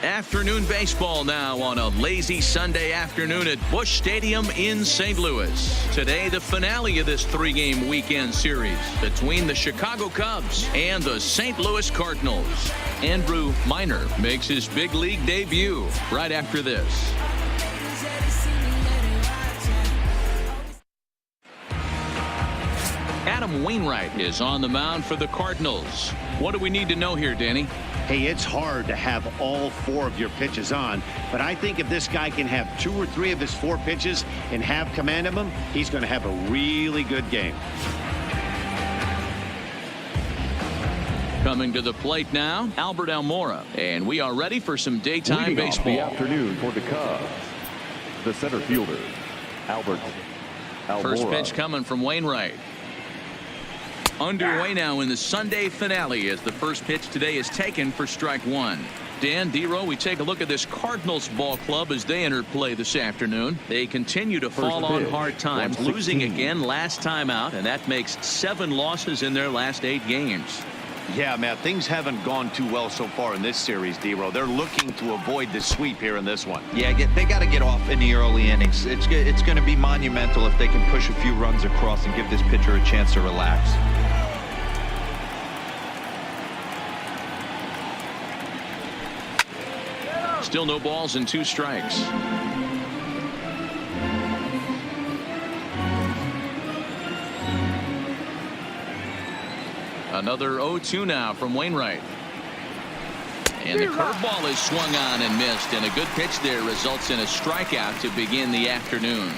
Afternoon baseball now on a lazy Sunday afternoon at Busch Stadium in St. Louis. Today, the finale of this three-game weekend series between the Chicago Cubs and the St. Louis Cardinals. Andrew Miner makes his big league debut right after this. Adam Wainwright is on the mound for the Cardinals. What do we need to know here, Danny? Hey, it's hard to have all four of your pitches on, but I think if this guy can have 2 or 3 of his 4 pitches and have command of them, he's going to have a really good game. Coming to the plate now, Albert Almora, and we are ready for some daytime baseball. The afternoon for the Cubs, the center fielder, Albert Almora. First pitch coming from Wainwright. Underway now in the Sunday finale as the first pitch today is taken for strike 1. Dan, D-Row, we take a look at this Cardinals ball club as they enter play this afternoon. They continue to fall on hard times, losing again last time out, and that makes 7 losses in their last 8 games. Yeah, Matt, things haven't gone too well so far in this series, D-Row. They're looking to avoid the sweep here in this one. Yeah, they got to get off in the early innings. It's going to be monumental if they can push a few runs across and give this pitcher a chance to relax. Still no balls and 2 strikes. Another 0-2 now from Wainwright. And the curveball is swung on and missed, and a good pitch there results in a strikeout to begin the afternoon.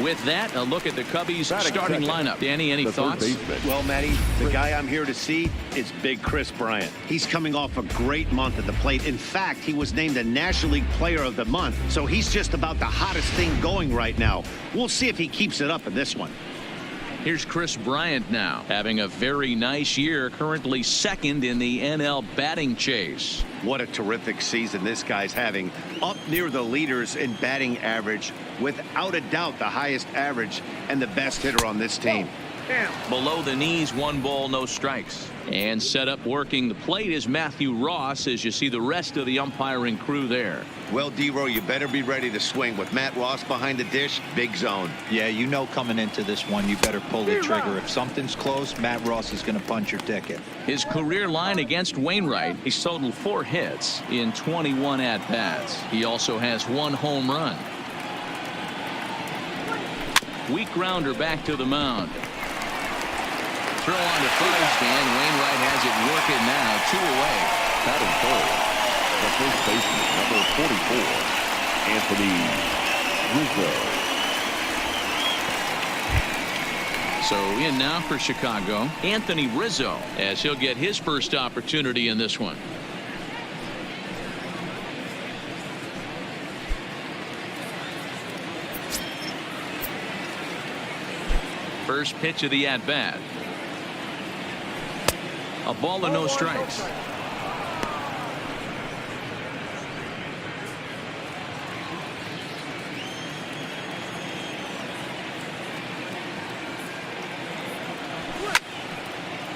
With that, a look at the Cubbies' starting lineup. Danny, any thoughts? Well, Matty, the guy I'm here to see is Big Chris Bryant. He's coming off a great month at the plate. In fact, he was named the National League Player of the Month, so he's just about the hottest thing going right now. We'll see if he keeps it up in this one. Here's Chris Bryant now, having a very nice year, currently second in the NL batting chase. What a terrific season this guy's having. Up near the leaders in batting average, without a doubt the highest average and the best hitter on this team. Below the knees, 1 ball, no strikes. And set up working the plate is Matthew Ross as you see the rest of the umpiring crew there. Well, D-Row, you better be ready to swing. With Matt Ross behind the dish, big zone. Yeah, you know coming into this one, you better pull the trigger. If something's close, Matt Ross is going to punch your ticket. His career line against Wainwright, he's totaled 4 hits in 21 at-bats. He also has 1 home run. Weak grounder back to the mound. Throw on to first, and Wainwright has it working now. 2 away. Batting third, the first baseman, number 44, Anthony Rizzo. So in now for Chicago, Anthony Rizzo, as he'll get his first opportunity in this one. First pitch of the at-bat. A ball and no strikes.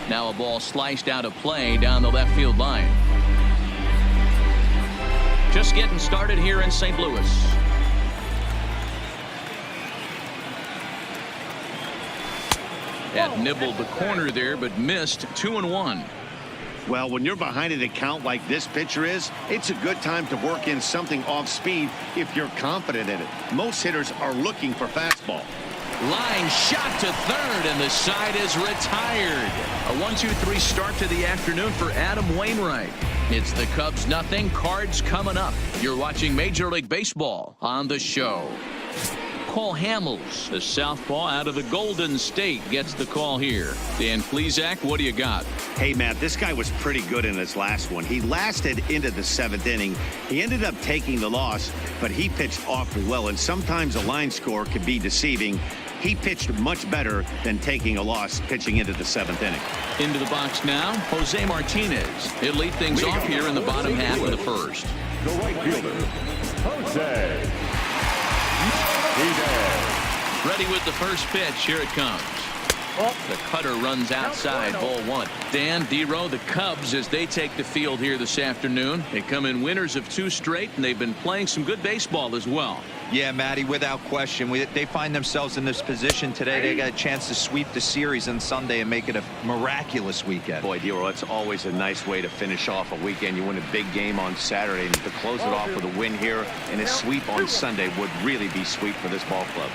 Now a ball sliced out of play down the left field line. Just getting started here in St. Louis. That nibbled the corner there, but missed. 2-1. Well, when you're behind an account like this pitcher is, it's a good time to work in something off speed if you're confident in it. Most hitters are looking for fastball. Line shot to third, and the side is retired. A 1-2-3 start to the afternoon for Adam Wainwright. It's the Cubs nothing, Cards coming up. You're watching Major League Baseball on the show. Cole Hamels, the southpaw out of the Golden State, gets the call here. Dan Plesac, what do you got? Hey, Matt, this guy was pretty good in his last one. He lasted into the 7th inning. He ended up taking the loss, but he pitched awfully well, and sometimes a line score can be deceiving. He pitched much better than taking a loss pitching into the 7th inning. Into the box now, Jose Martinez. He'll lead things off here in the bottom half of the first. The right fielder, Jose. Ready with the first pitch. Here it comes. The cutter runs outside, ball one. Dan, D-Row, the Cubs, as they take the field here this afternoon, they come in winners of 2 straight, and they've been playing some good baseball as well. Yeah, Matty, without question. They find themselves in this position today. They got a chance to sweep the series on Sunday and make it a miraculous weekend. Boy, D-Row, it's always a nice way to finish off a weekend. You win a big game on Saturday, and to close it off with a win here and a sweep on Sunday would really be sweet for this ball club.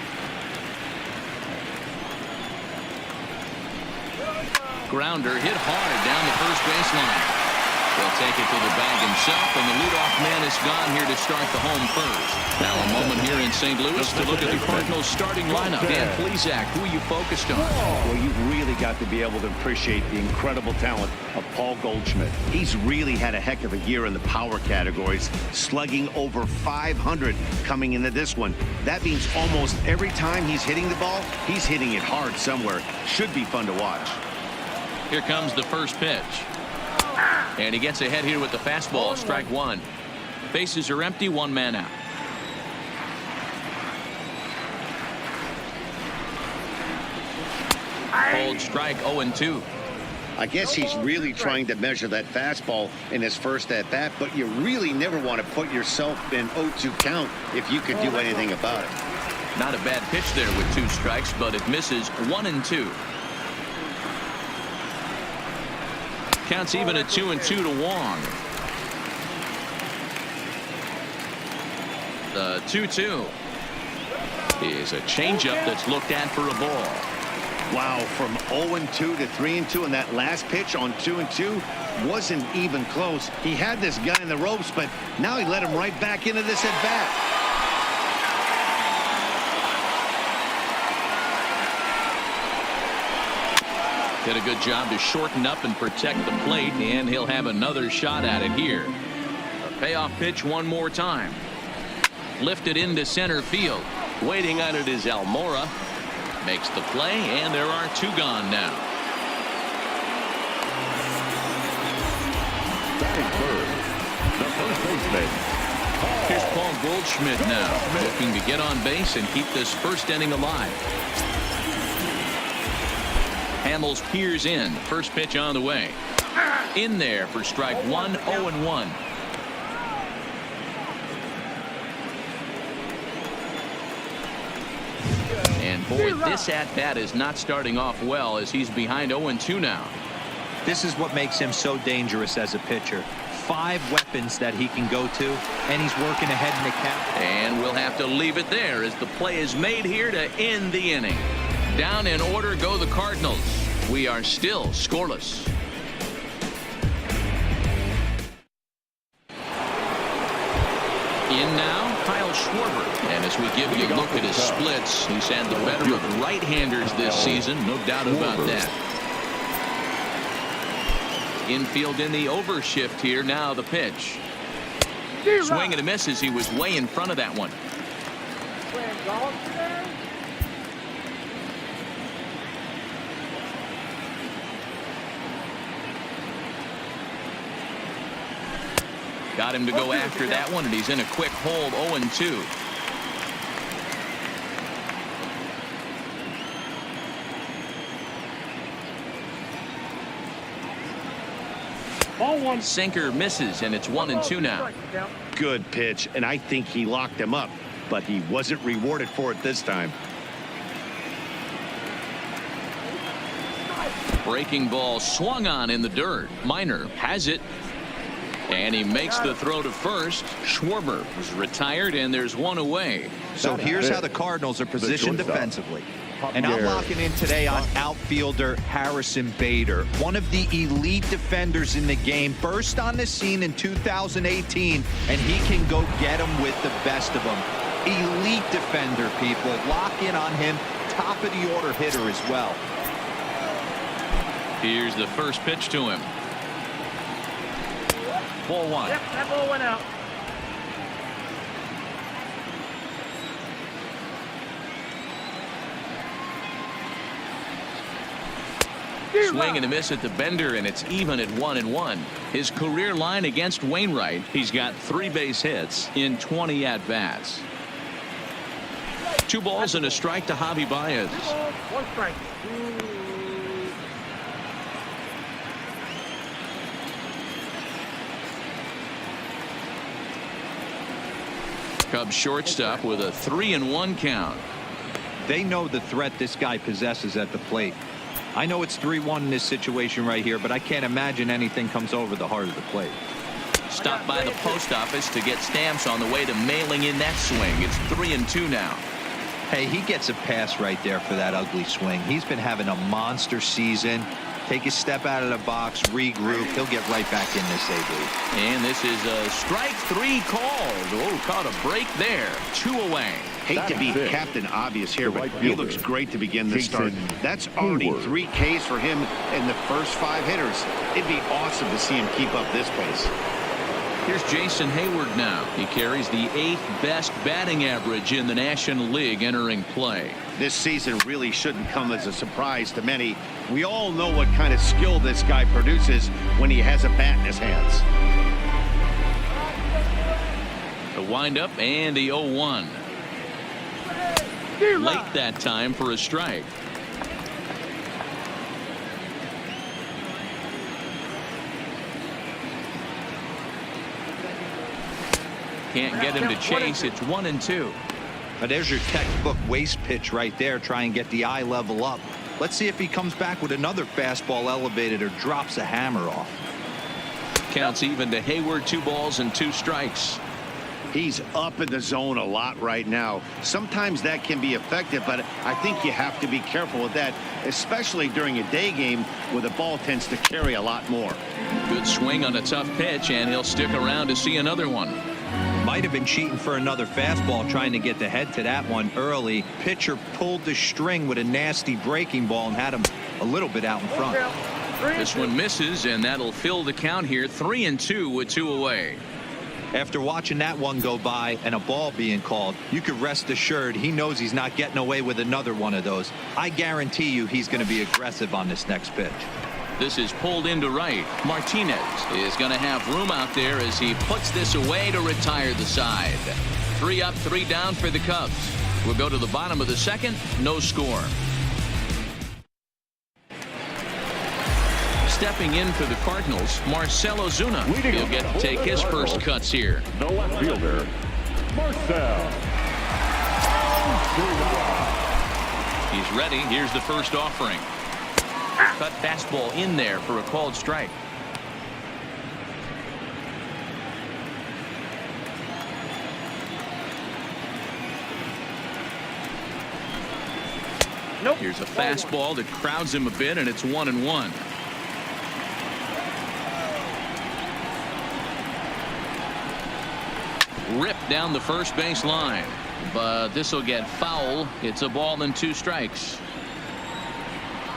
Grounder hit hard down the first baseline. He'll take it to the bag himself, and the leadoff man is gone here to start the home first. Now a moment here in St. Louis to look at the Cardinals starting lineup. Dan Plesac, who are you focused on? Well, you've really got to be able to appreciate the incredible talent of Paul Goldschmidt. He's really had a heck of a year in the power categories, slugging over 500 coming into this one. That means almost every time he's hitting the ball, he's hitting it hard somewhere. Should be fun to watch. Here comes the first pitch. And he gets ahead here with the fastball. Strike one. Bases are empty. 1 man out. Hold strike 0-2. I guess he's really trying to measure that fastball in his first at bat, but you really never want to put yourself in 0-2 count if you could do anything about it. Not a bad pitch there with 2 strikes, but it misses. 1-2. Counts even at 2-2 to Wong. The 2-2 is a changeup that's looked at for a ball. Wow, from 0-2 to 3-2, and that last pitch on 2-2 wasn't even close. He had this guy in the ropes, but now he let him right back into this at bat. Did a good job to shorten up and protect the plate, and he'll have another shot at it here. A payoff pitch one more time. Lifted into center field. Waiting on it is Almora. Makes the play, and there are 2 gone now. Batting third, the first baseman. Here's Paul Goldschmidt now, looking to get on base and keep this first inning alive. Hamels peers in. First pitch on the way. In there for strike 1. 0-1. And boy, this at-bat is not starting off well as he's behind 0-2 now. This is what makes him so dangerous as a pitcher. 5 weapons that he can go to, and he's working ahead in the count. And we'll have to leave it there as the play is made here to end the inning. Down in order go the Cardinals. We are still scoreless. In now, Kyle Schwarber. And as we give you a look at his splits, he's had the better of right-handers this season, no doubt about that. Infield in the overshift here. Now the pitch. Swing and a miss as he was way in front of that one. Got him to go after that one, and he's in a quick hold. 0-2. Sinker misses, and it's 1-2 now. Good pitch, and I think he locked him up, but he wasn't rewarded for it this time. Breaking ball swung on in the dirt. Minor has it. And he makes the throw to first. Schwarber is retired, and there's 1 away. So here's how the Cardinals are positioned defensively. And I'm locking in today on outfielder Harrison Bader, one of the elite defenders in the game, burst on the scene in 2018, and he can go get them with the best of them. Elite defender, people. Lock in on him. Top of the order hitter as well. Here's the first pitch to him. Ball 1. Yep, that ball went out. Swing and a miss at the bender, and it's even at 1-1. His career line against Wainwright, he's got 3 base hits in 20 at-bats. 2 balls and a strike to Javi Baez. 1 strike. Cubs shortstop with a 3-1 count. They know the threat this guy possesses at the plate. I know it's 3-1 in this situation right here, but I can't imagine anything comes over the heart of the plate. Stopped by the post office to get stamps on the way to mailing in that swing. It's 3-2 now. Hey, he gets a pass right there for that ugly swing. He's been having a monster season. Take a step out of the box, regroup. He'll get right back in this AB. And this is a strike 3 called. Oh, caught a break there. 2 away. Hate to be Captain Obvious here, but he looks great to begin the start. That's already 3 Ks for him in the first 5 hitters. It'd be awesome to see him keep up this pace. Here's Jason Hayward now. He carries the 8th best batting average in the National League entering play. This season really shouldn't come as a surprise to many. We all know what kind of skill this guy produces when he has a bat in his hands. The windup and the 0-1. Late that time for a strike. Can't get him to chase. It's 1-2. There's your textbook waste pitch right there. Try and get the eye level up. Let's see if he comes back with another fastball elevated or drops a hammer off. Counts even to Hayward. 2 balls and 2 strikes. He's up in the zone a lot right now. Sometimes that can be effective, but I think you have to be careful with that, especially during a day game where the ball tends to carry a lot more. Good swing on a tough pitch, and he'll stick around to see another one. Might have been cheating for another fastball, trying to get the head to that one early. Pitcher pulled the string with a nasty breaking ball and had him a little bit out in front. This one misses, and that'll fill the count here. 3-2 with 2 away. After watching that one go by and a ball being called, you could rest assured he knows he's not getting away with another one of those. I guarantee you he's going to be aggressive on this next pitch. This is pulled into right. Martinez is going to have room out there as he puts this away to retire the side. 3 up, 3 down for the Cubs. We'll go to the bottom of the 2nd. No score. Stepping in for the Cardinals, Marcell Ozuna. He'll get to take his first cuts here. The left fielder, Marcell. He's ready. Here's the first offering. Cut fastball in there for a called strike. Nope. Here's a fastball that crowds him a bit, and it's 1-1. Ripped down the first base line, but this will get foul. It's a ball and 2 strikes.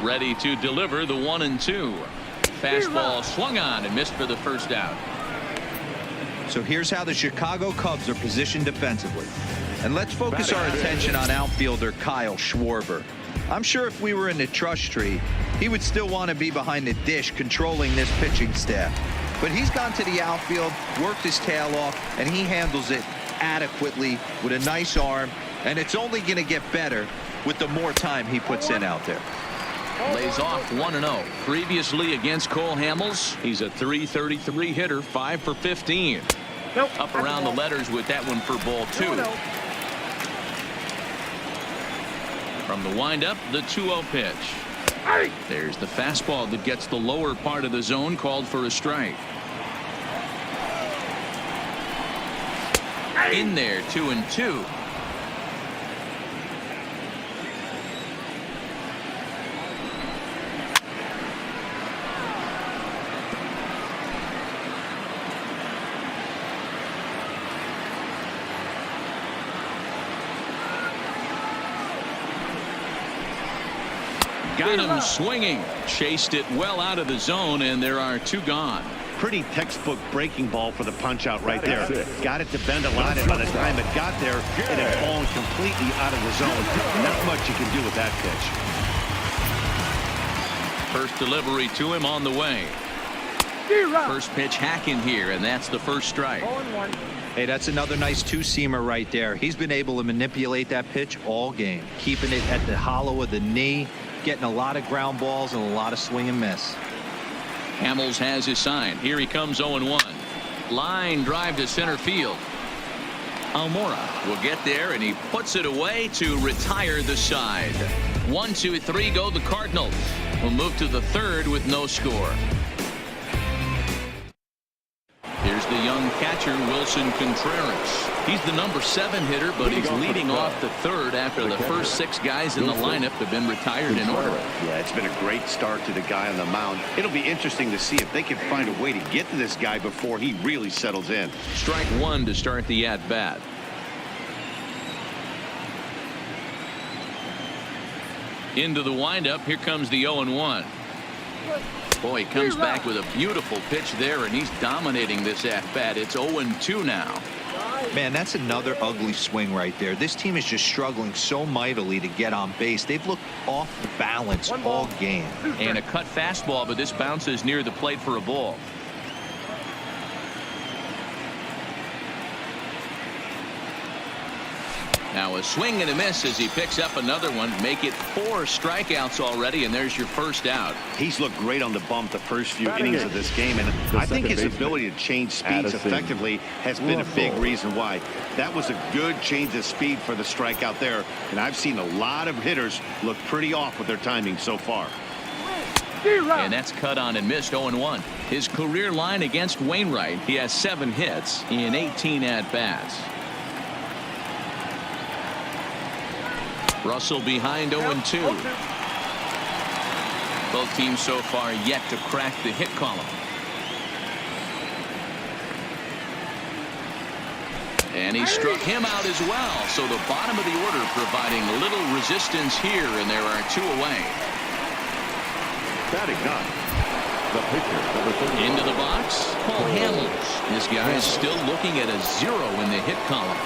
Ready to deliver the 1-2. Fastball swung on and missed for the first out. So here's how the Chicago Cubs are positioned defensively. And let's focus our attention on outfielder Kyle Schwarber. I'm sure if we were in the trust tree, he would still want to be behind the dish controlling this pitching staff. But he's gone to the outfield, worked his tail off, and he handles it adequately with a nice arm. And it's only going to get better with the more time he puts in out there. Lays off 1-0. Previously against Cole Hamels, he's a .333 hitter, 5 for 15. Nope. Up around the letters with that one for ball 2. From the windup, the 2-0 pitch. There's the fastball that gets the lower part of the zone, called for a strike. In there, 2-2. Got him swinging. Chased it well out of the zone, and there are 2 gone. Pretty textbook breaking ball for the punch out right there. Got it to bend a lot, and by the time it got there, it had fallen completely out of the zone. Not much you can do with that pitch. First delivery to him on the way. First pitch hacking here, and that's the first strike. Hey, that's another nice 2-seamer right there. He's been able to manipulate that pitch all game, keeping it at the hollow of the knee, getting a lot of ground balls and a lot of swing and miss. Hamels has his sign. Here he comes, 0-1. Line drive to center field. Almora will get there, and he puts it away to retire the side. 1, 2, 3 go the Cardinals. We'll move to the third with no score. Here's the young catcher, Wilson Contreras. He's the number 7 hitter, but he's leading off the third after the first 6 guys in the lineup have been retired in order. Yeah, it's been a great start to the guy on the mound. It'll be interesting to see if they can find a way to get to this guy before he really settles in. Strike 1 to start the at-bat. Into the windup. Here comes the 0-1. Boy, he comes back with a beautiful pitch there, and he's dominating this at-bat. It's 0-2 now. Man, that's another ugly swing right there. This team is just struggling so mightily to get on base. They've looked off balance all game. And a cut fastball, but this bounces near the plate for a ball. Now a swing and a miss as he picks up another one. Make it 4 strikeouts already, and there's your first out. He's looked great on the bump the first few innings of this game, and I think his ability to change speeds effectively has been a big reason why. That was a good change of speed for the strikeout there, and I've seen a lot of hitters look pretty off with their timing so far. And that's cut on and missed. 0-1. His career line against Wainwright, he has 7 hits in 18 at-bats. Russell behind 0-2. Both teams so far yet to crack the hit column. And he struck him out as well. So the bottom of the order providing little resistance here, and there are 2 away. Batting 9. The pitcher, number 30. Into the box, Paul Hamels. This guy is still looking at a 0 in the hit column.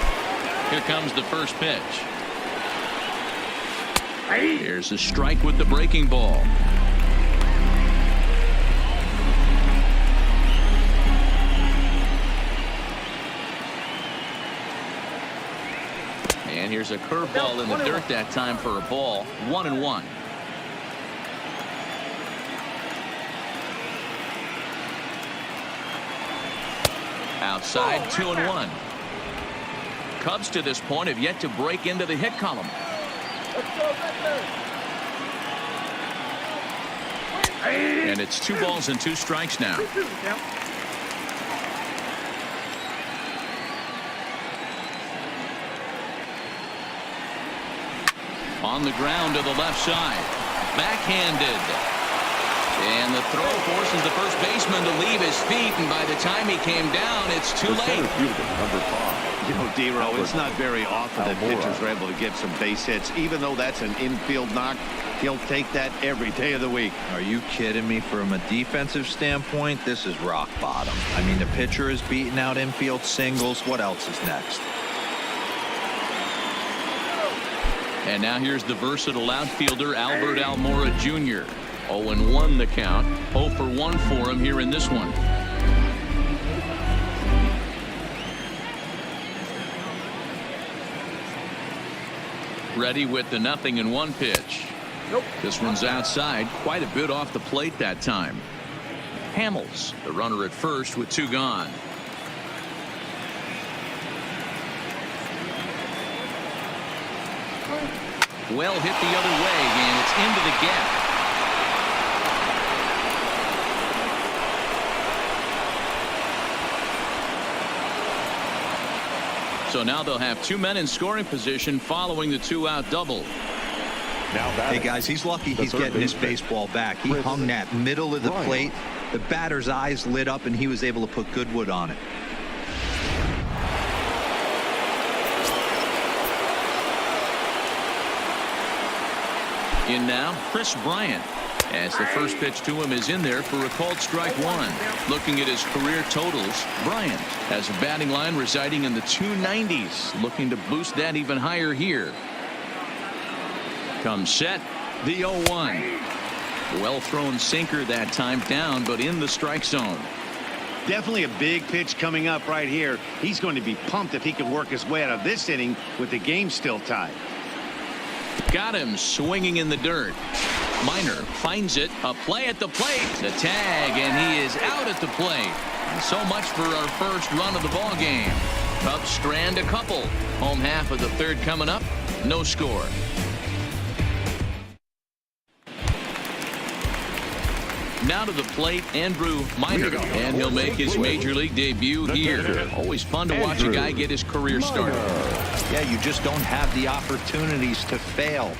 Here comes the first pitch. Here's a strike with the breaking ball. And here's a curveball in the dirt that time for a ball. 1-1. Outside, 2-1. Cubs to this point have yet to break into the hit column. And it's 2 balls and 2 strikes now. On the ground to the left side. Backhanded. And the throw forces the first baseman to leave his feet, and by the time he came down, it's too late. Number 5. You know, D-Row, it's not very often that pitchers are able to get some base hits. Even though that's an infield knock, he'll take that every day of the week. Are you kidding me? From a defensive standpoint, this is rock bottom. I mean, the pitcher is beating out infield singles. What else is next? And now here's the versatile outfielder, Albert Almora Jr. 0-1 the count. 0 for 1 for him here in this one. Ready with the 0-1 pitch. This one's outside, quite a bit off the plate that time. Hamels, the runner at first with 2 gone. Well hit the other way, and it's into the gap. So now they'll have 2 men in scoring position following the 2-out double. Hey guys, he's lucky he's getting his baseball back. He hung that middle of the plate. The batter's eyes lit up, and he was able to put good wood on it. In now, Chris Bryant. As the first pitch to him is in there for a called strike 1. Looking at his career totals, Bryant has a batting line residing in the 290s. Looking to boost that even higher here. Comes set, the 0-1. Well thrown sinker that time, down but in the strike zone. Definitely a big pitch coming up right here. He's going to be pumped if he can work his way out of this inning with the game still tied. Got him swinging in the dirt. Minor finds it, a play at the plate, the tag, and he is out at the plate. So much for our first run of the ball game. Cubs strand a couple. Home half of the third coming up. No score. Now to the plate, Andrew Minor, and he'll make his major league debut here. Always fun to watch a guy get his career started. Yeah, you just don't have the opportunities to fail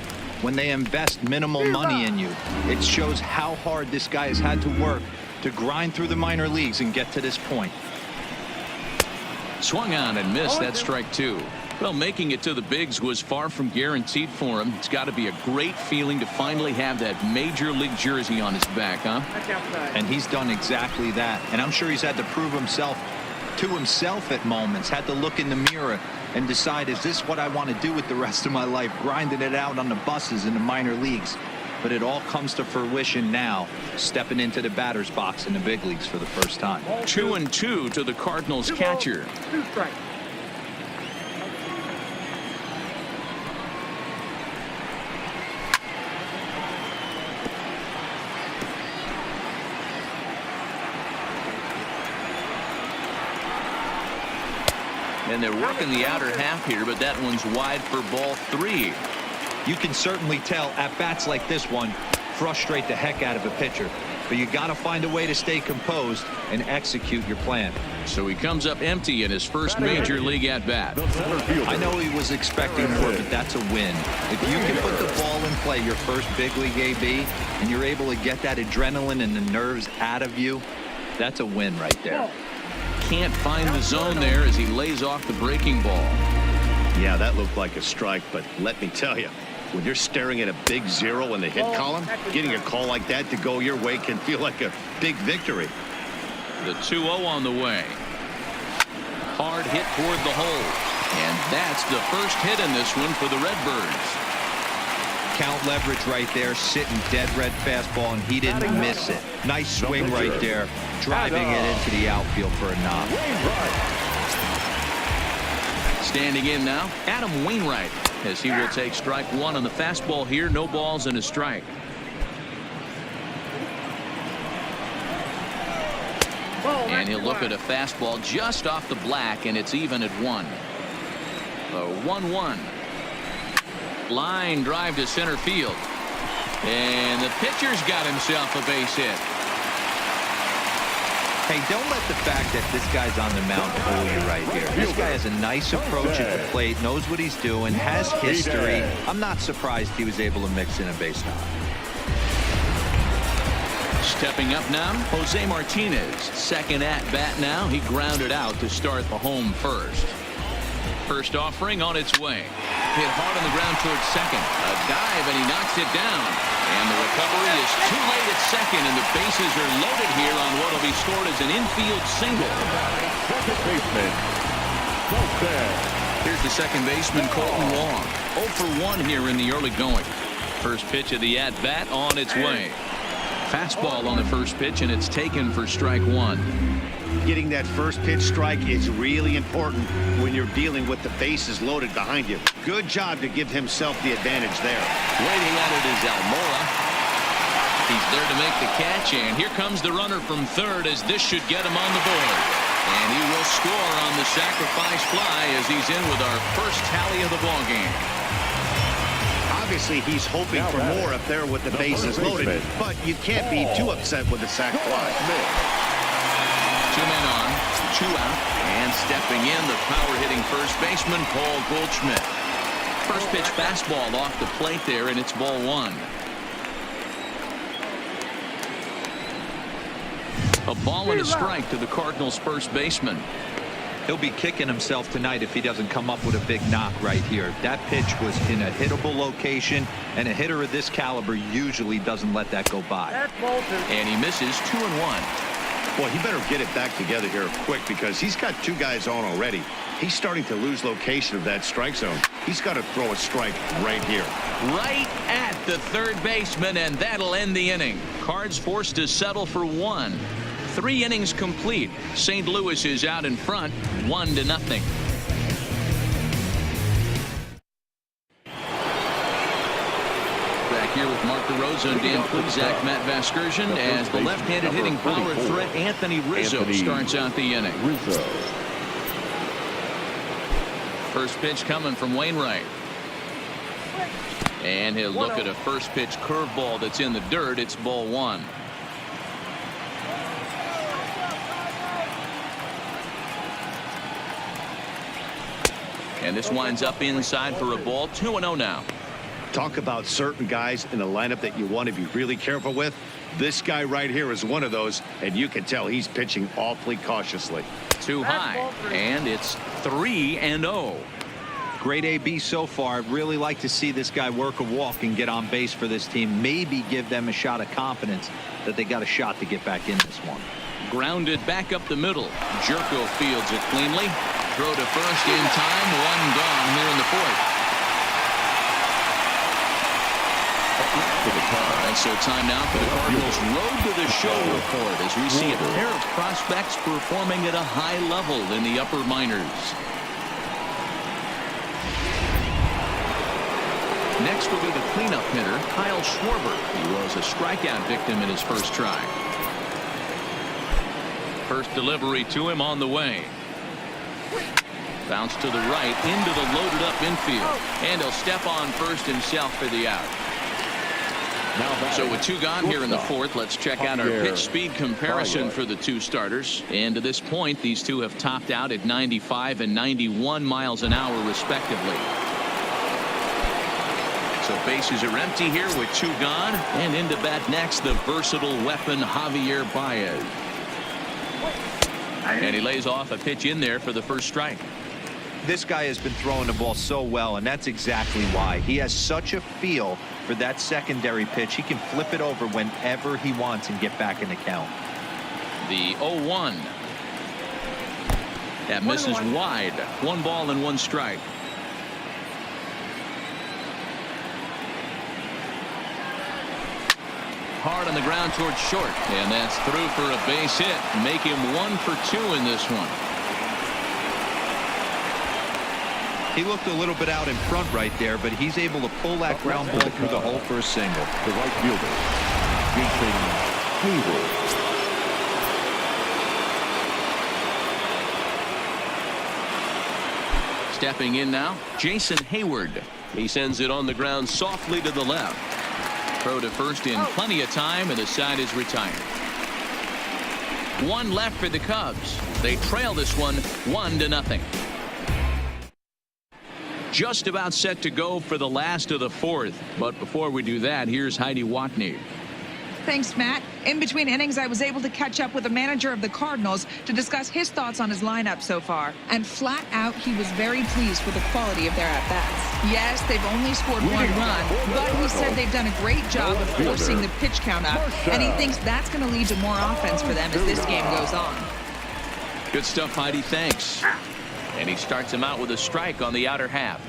when they invest minimal money in you. It shows how hard this guy has had to work to grind through the minor leagues and get to this point. Swung on and missed. That strike two. Well, making it to the bigs was far from guaranteed for him. It's got to be a great feeling to finally have that major league jersey on his back, huh? And he's done exactly that. And I'm sure he's had to prove himself to himself at moments, had to look in the mirror and decide, is this what I want to do with the rest of my life, grinding it out on the buses in the minor leagues? But it all comes to fruition now, stepping into the batter's box in the big leagues for the first time. 2-2 to the Cardinals catcher. 2 strikes. And they're working the outer half here, but that one's wide for ball 3. You can certainly tell at bats like this one frustrate the heck out of a pitcher, but you got to find a way to stay composed and execute your plan. So he comes up empty in his first major league at bat. I know he was expecting more, but that's a win. If you can put the ball in play your first big league AB and you're able to get that adrenaline and the nerves out of you, that's a win right there. Can't find the zone there as he lays off the breaking ball. Yeah, that looked like a strike, but let me tell you, when you're staring at a big 0 in the hit column, getting a call like that to go your way can feel like a big victory. The 2-0 on the way. Hard hit toward the hole. And that's the first hit in this one for the Redbirds. Count leverage right there, sitting dead red fastball, and he didn't miss it. Nice swing right there, driving it into the outfield for a knock. Standing in now, Adam Wainwright, as he will take strike one on the fastball here. No balls and a strike. And he'll look at a fastball just off the black, and it's even at 1. A 1-1. Line drive to center field. And the pitcher's got himself a base hit. Hey, don't let the fact that this guy's on the mound fool you right here. This guy has a nice approach at the plate, knows what he's doing, has history. I'm not surprised he was able to mix in a base knock. Stepping up now, Jose Martinez. Second at bat now. He grounded out to start the home first. First offering on its way. Hit hard on the ground towards second. A dive, and he knocks it down. And the recovery is too late at second, and the bases are loaded here on what will be scored as an infield single. Second baseman, Colton. Here's the second baseman, Colton Wong. 0 for 1 here in the early going. First pitch of the at-bat on its way. Fastball on the first pitch, and it's taken for strike 1. Getting that first pitch strike is really important when you're dealing with the bases loaded behind you. Good job to give himself the advantage there. Waiting at it is Almora. He's there to make the catch, and here comes the runner from third, as this should get him on the board. And he will score on the sacrifice fly as he's in with our first tally of the ballgame. Obviously, he's hoping for more up there with the bases loaded, but you can't be too upset with the sac fly. 2 men on, 2 out, and stepping in, the power-hitting first baseman, Paul Goldschmidt. First pitch fastball off the plate there, and it's ball 1. A ball and a strike to the Cardinals' first baseman. He'll be kicking himself tonight if he doesn't come up with a big knock right here. That pitch was in a hittable location, and a hitter of this caliber usually doesn't let that go by. And he misses 2-1. Well, he better get it back together here quick, because he's got 2 guys on already. He's starting to lose location of that strike zone. He's got to throw a strike right here. Right at the third baseman, and that'll end the inning. Cards forced to settle for 1. 3 innings complete. St. Louis is out in front, 1-0. Back here with Mark DeRosa and Dan Pluzak, Matt Vasgersian, as the left-handed hitting power threat Anthony Rizzo starts out the inning. First pitch coming from Wainwright. And he'll look at a first pitch curveball that's in the dirt. It's ball one. And this winds up inside for a ball. 2-0 now. Talk about certain guys in the lineup that you want to be really careful with. This guy right here is one of those, and you can tell he's pitching awfully cautiously. Too high, and it's 3-0. Great AB so far. I'd really like to see this guy work a walk and get on base for this team. Maybe give them a shot of confidence that they got a shot to get back in this one. Grounded back up the middle. Jerko fields it cleanly. Throw to first in time. One gone here in the fourth. All right, so time now for the Cardinals Road to the Show report as we see a pair of prospects performing at a high level in the upper minors. Next will be the cleanup hitter, Kyle Schwarber. He was a strikeout victim in his first try. First delivery to him on the way. Bounce to the right into the loaded up infield. And he'll step on first himself for the out. So with two gone here in the fourth, let's check out our pitch speed comparison for the two starters. And to this point, these two have topped out at 95 and 91 miles an hour respectively. So bases are empty here with two gone. And into bat next, the versatile weapon Javier Baez. And he lays off a pitch in there for the first strike. This guy has been throwing the ball so well, and that's exactly why. He has such a feel for that secondary pitch. He can flip it over whenever he wants and get back in the count. The 0-1. That misses wide. 1 ball and 1 strike. Hard on the ground towards short. And that's through for a base hit. Make him 1 for 2 in this one. He looked a little bit out in front right there, but he's able to pull that ground ball through the hole for a single. The right fielder, Jason Hayward. Stepping in now, Jason Hayward. He sends it on the ground softly to the left. Throw to first in plenty of time, and the side is retired. 1 left for the Cubs. They trail this one 1-0. Just about set to go for the last of the fourth. But before we do that, here's Heidi Watney. Thanks, Matt. In between innings, I was able to catch up with the manager of the Cardinals to discuss his thoughts on his lineup so far. And flat out, he was very pleased with the quality of their at-bats. Yes, they've only scored 1 run, but he said they've done a great job of forcing the pitch count up, and he thinks that's going to lead to more offense for them as this game goes on. Good stuff, Heidi. Thanks. And he starts him out with a strike on the outer half.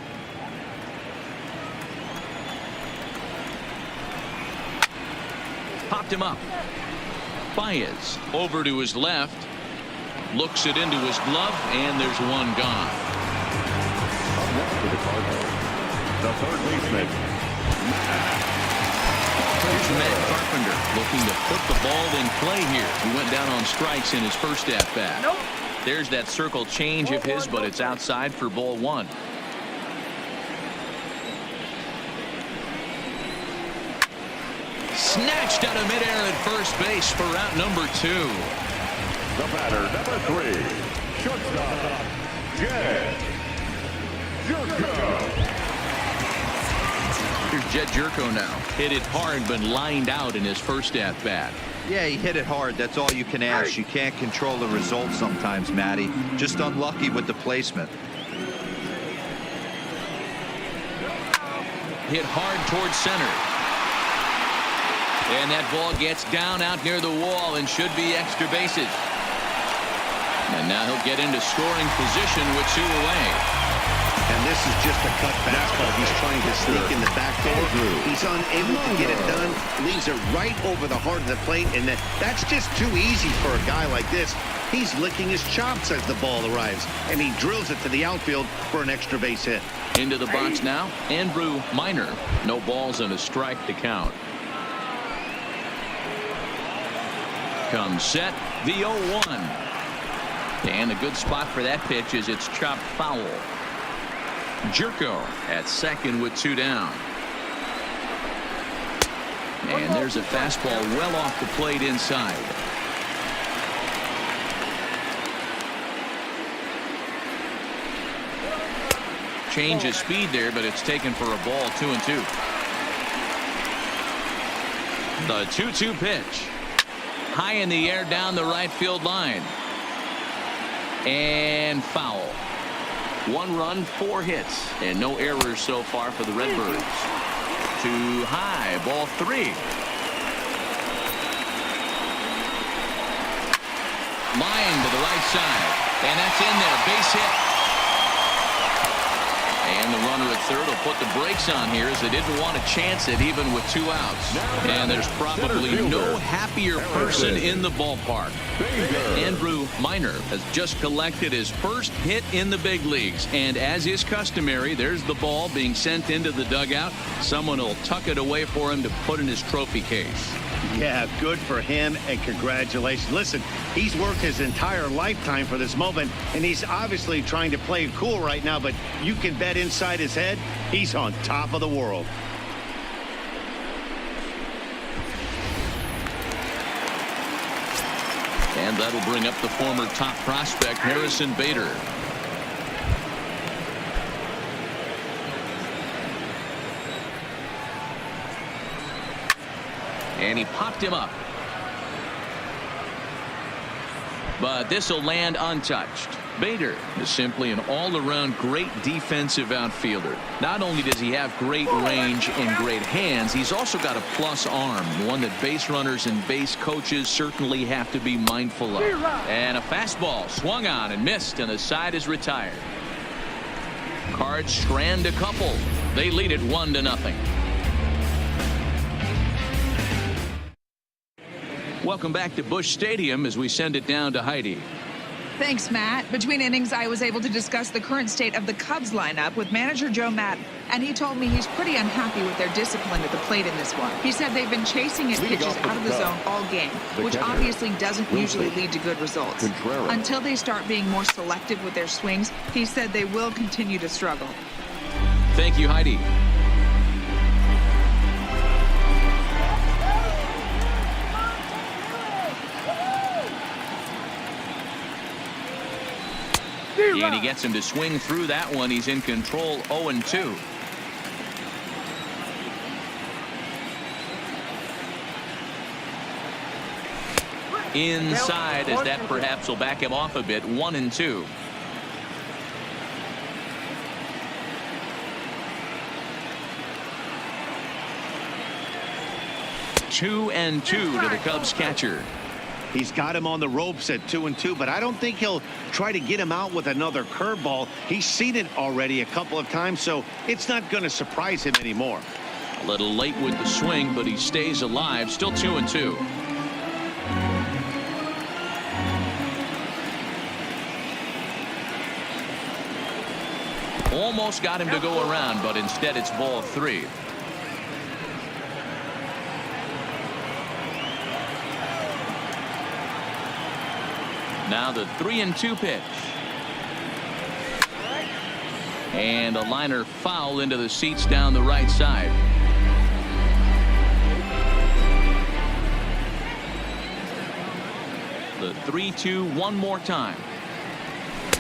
Popped him up. Baez over to his left. Looks it into his glove, and there's 1 gone. Up next for the Cardinals, the third baseman, Matt Carpenter looking to put the ball in play here. He went down on strikes in his first at-bat. There's that circle change of his, but it's outside for ball 1. Snatched out of midair at first base for out number 2. the batter, number 3, shortstop, Jed Jerko. Here's Jed Jerko now. Hit it hard, but lined out in his first at-bat. Yeah, he hit it hard. That's all you can ask. You can't control the result sometimes, Matty. Just unlucky with the placement. Hit hard towards center. And that ball gets down out near the wall and should be extra bases. And now he'll get into scoring position with 2 away. And this is just a cut fastball. He's trying to sneak in the back door. He's unable to get it done. Leaves it right over the heart of the plate. And that's just too easy for a guy like this. He's licking his chops as the ball arrives. And he drills it to the outfield for an extra base hit. Into the box now, Andrew Minor. No balls and a strike to count. Comes set, the 0-1. And a good spot for that pitch is it's chopped foul. Jerko at second with 2 down. And there's a fastball well off the plate inside. Change of speed there, but it's taken for a ball. 2-2. The 2-2 pitch. High in the air down the right field line. And foul. 1 run, 4 hits, and no errors so far for the Redbirds. Too high, ball 3. Line to the right side, and that's in there. Base hit. And the runner at third will put the brakes on here as they didn't want to chance it even with 2 outs. And there's probably no happier person in the ballpark. Andrew Miner has just collected his first hit in the big leagues. And as is customary, there's the ball being sent into the dugout. Someone will tuck it away for him to put in his trophy case. Yeah, good for him, and congratulations. Listen, he's worked his entire lifetime for this moment, and he's obviously trying to play it cool right now, but you can bet inside his head, he's on top of the world. And that'll bring up the former top prospect, Harrison Bader. And he popped him up. But this will land untouched. Bader is simply an all-around great defensive outfielder. Not only does he have great range and great hands, he's also got a plus arm, one that base runners and base coaches certainly have to be mindful of. And a fastball swung on and missed, and the side is retired. Cards strand a couple. They lead it 1-0. Welcome back to Busch Stadium as we send it down to Heidi. Thanks, Matt. Between innings, I was able to discuss the current state of the Cubs lineup with manager Joe Maddon, and he told me he's pretty unhappy with their discipline at the plate in this one. He said they've been chasing his pitches out of the zone all game, which obviously doesn't usually lead to good results. Until they start being more selective with their swings, he said they will continue to struggle. Thank you, Heidi. And he gets him to swing through that one. He's in control. 0-2. Inside, as that perhaps will back him off a bit. 1-2. Two and two to the Cubs catcher. He's got him on the ropes at 2-2, but I don't think he'll try to get him out with another curveball. He's seen it already a couple of times, so it's not going to surprise him anymore. A little late with the swing, but he stays alive. Still 2-2. Almost got him to go around, but instead it's ball 3. Now the 3-2 pitch. And a liner foul into the seats down the right side. The 3-2 one more time.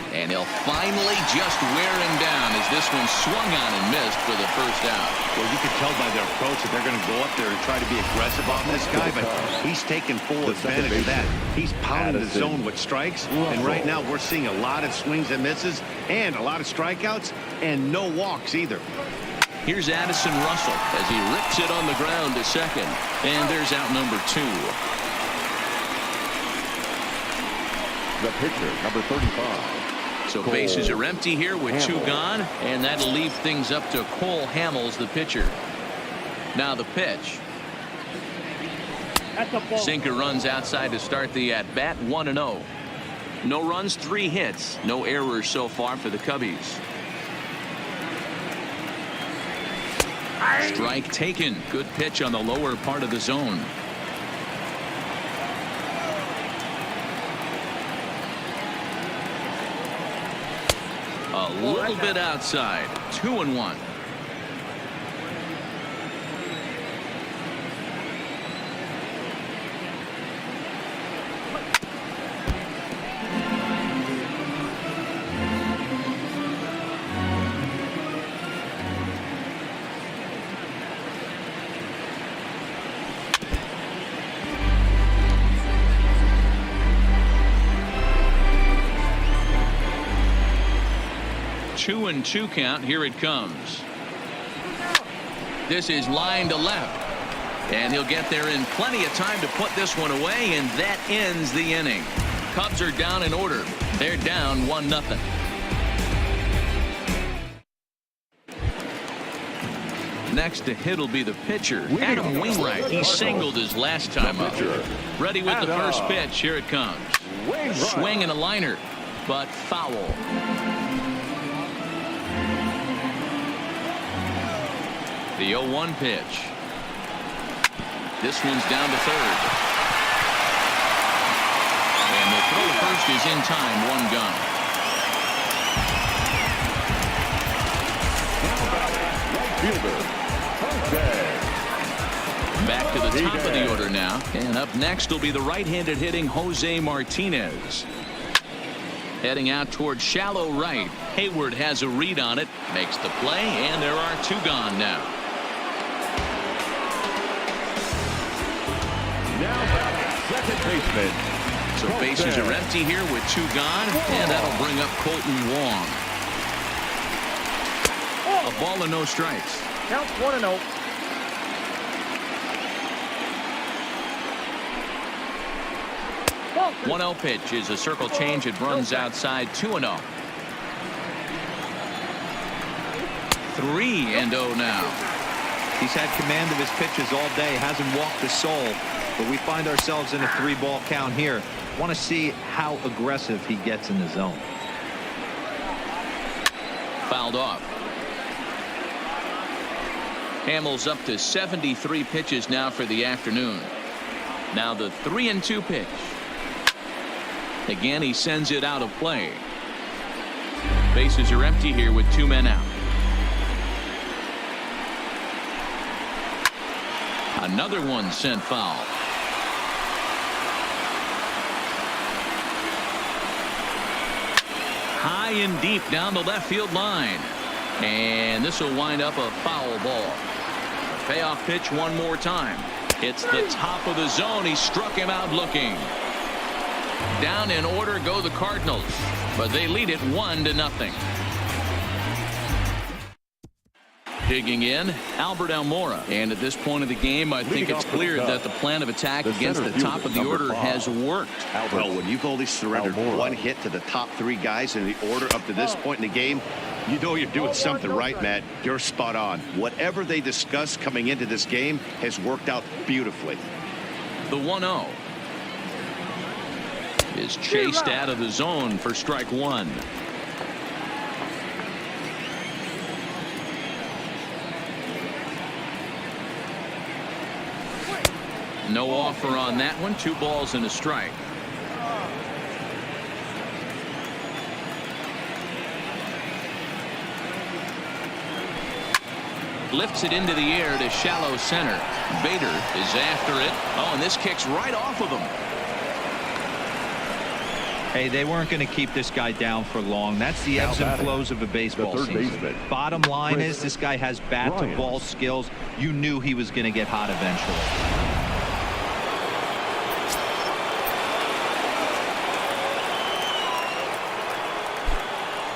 And he'll finally just wear him down as this one swung on and missed for the first out. Well, you can tell by their approach that they're going to go up there and try to be aggressive on this guy, but he's taking full advantage of that. He's pounding the zone with strikes, and right now we're seeing a lot of swings and misses and a lot of strikeouts and no walks either. Here's Addison Russell as he rips it on the ground to second, and there's out number 2. The pitcher, number 35. So bases are empty here with 2 gone, and that'll leave things up to Cole Hamels, the pitcher. Now the pitch. Sinker runs outside to start the at-bat. 1-0. No runs, 3 hits. No errors so far for the Cubbies. Strike taken. Good pitch on the lower part of the zone. A A little bit outside. 2-1. Two and two count. Here it comes. This is line to left. And he'll get there in plenty of time to put this one away, and that ends the inning. Cubs are down in order. They're down 1-0. Next to hit will be the pitcher, Adam Wainwright. He singled his last time up. Ready with the first pitch. Here it comes. Swing and a liner, but foul. The 0-1 pitch. This one's down to third. And the throw to first is in time. 1 gun. Back to the top of the order now. And up next will be the right-handed hitting Jose Martinez. Heading out toward shallow right. Hayward has a read on it. Makes the play, and there are 2 gone now. Now second baseman. So bases are empty here with 2 gone, and that'll bring up Colton Wong. A ball and no strikes. Count 1-0. Oh. 1-0 pitch is a circle change. It runs outside. 2-0. 3-0 now. He's had command of his pitches all day. Hasn't walked a soul. But we find ourselves in a 3-ball count here. Want to see how aggressive he gets in the zone. Fouled off. Hamels up to 73 pitches now for the afternoon. Now the 3-2 pitch. Again, he sends it out of play. Bases are empty here with 2 men out. Another one sent foul. High and deep down the left field line. And this will wind up a foul ball. Payoff pitch one more time. It's the top of the zone. He struck him out looking. Down in order go the Cardinals, but they lead it 1-0. Digging in, Albert Almora. And at this point of the game, I think it's clear that the plan of attack against the top of the order has worked. Well, when you've only surrendered 1 hit to the top 3 guys in the order up to this point in the game, you know you're doing something right, Matt. You're spot on. Whatever they discussed coming into this game has worked out beautifully. The 1-0 is chased out of the zone for strike 1. No offer on that one. 2 balls and a strike. Lifts it into the air to shallow center. Bader is after it. Oh, and this kicks right off of him. Hey, they weren't going to keep this guy down for long. That's the ebbs and flows of a baseball season. Bottom line is this guy has bat-to-ball skills. You knew he was going to get hot eventually.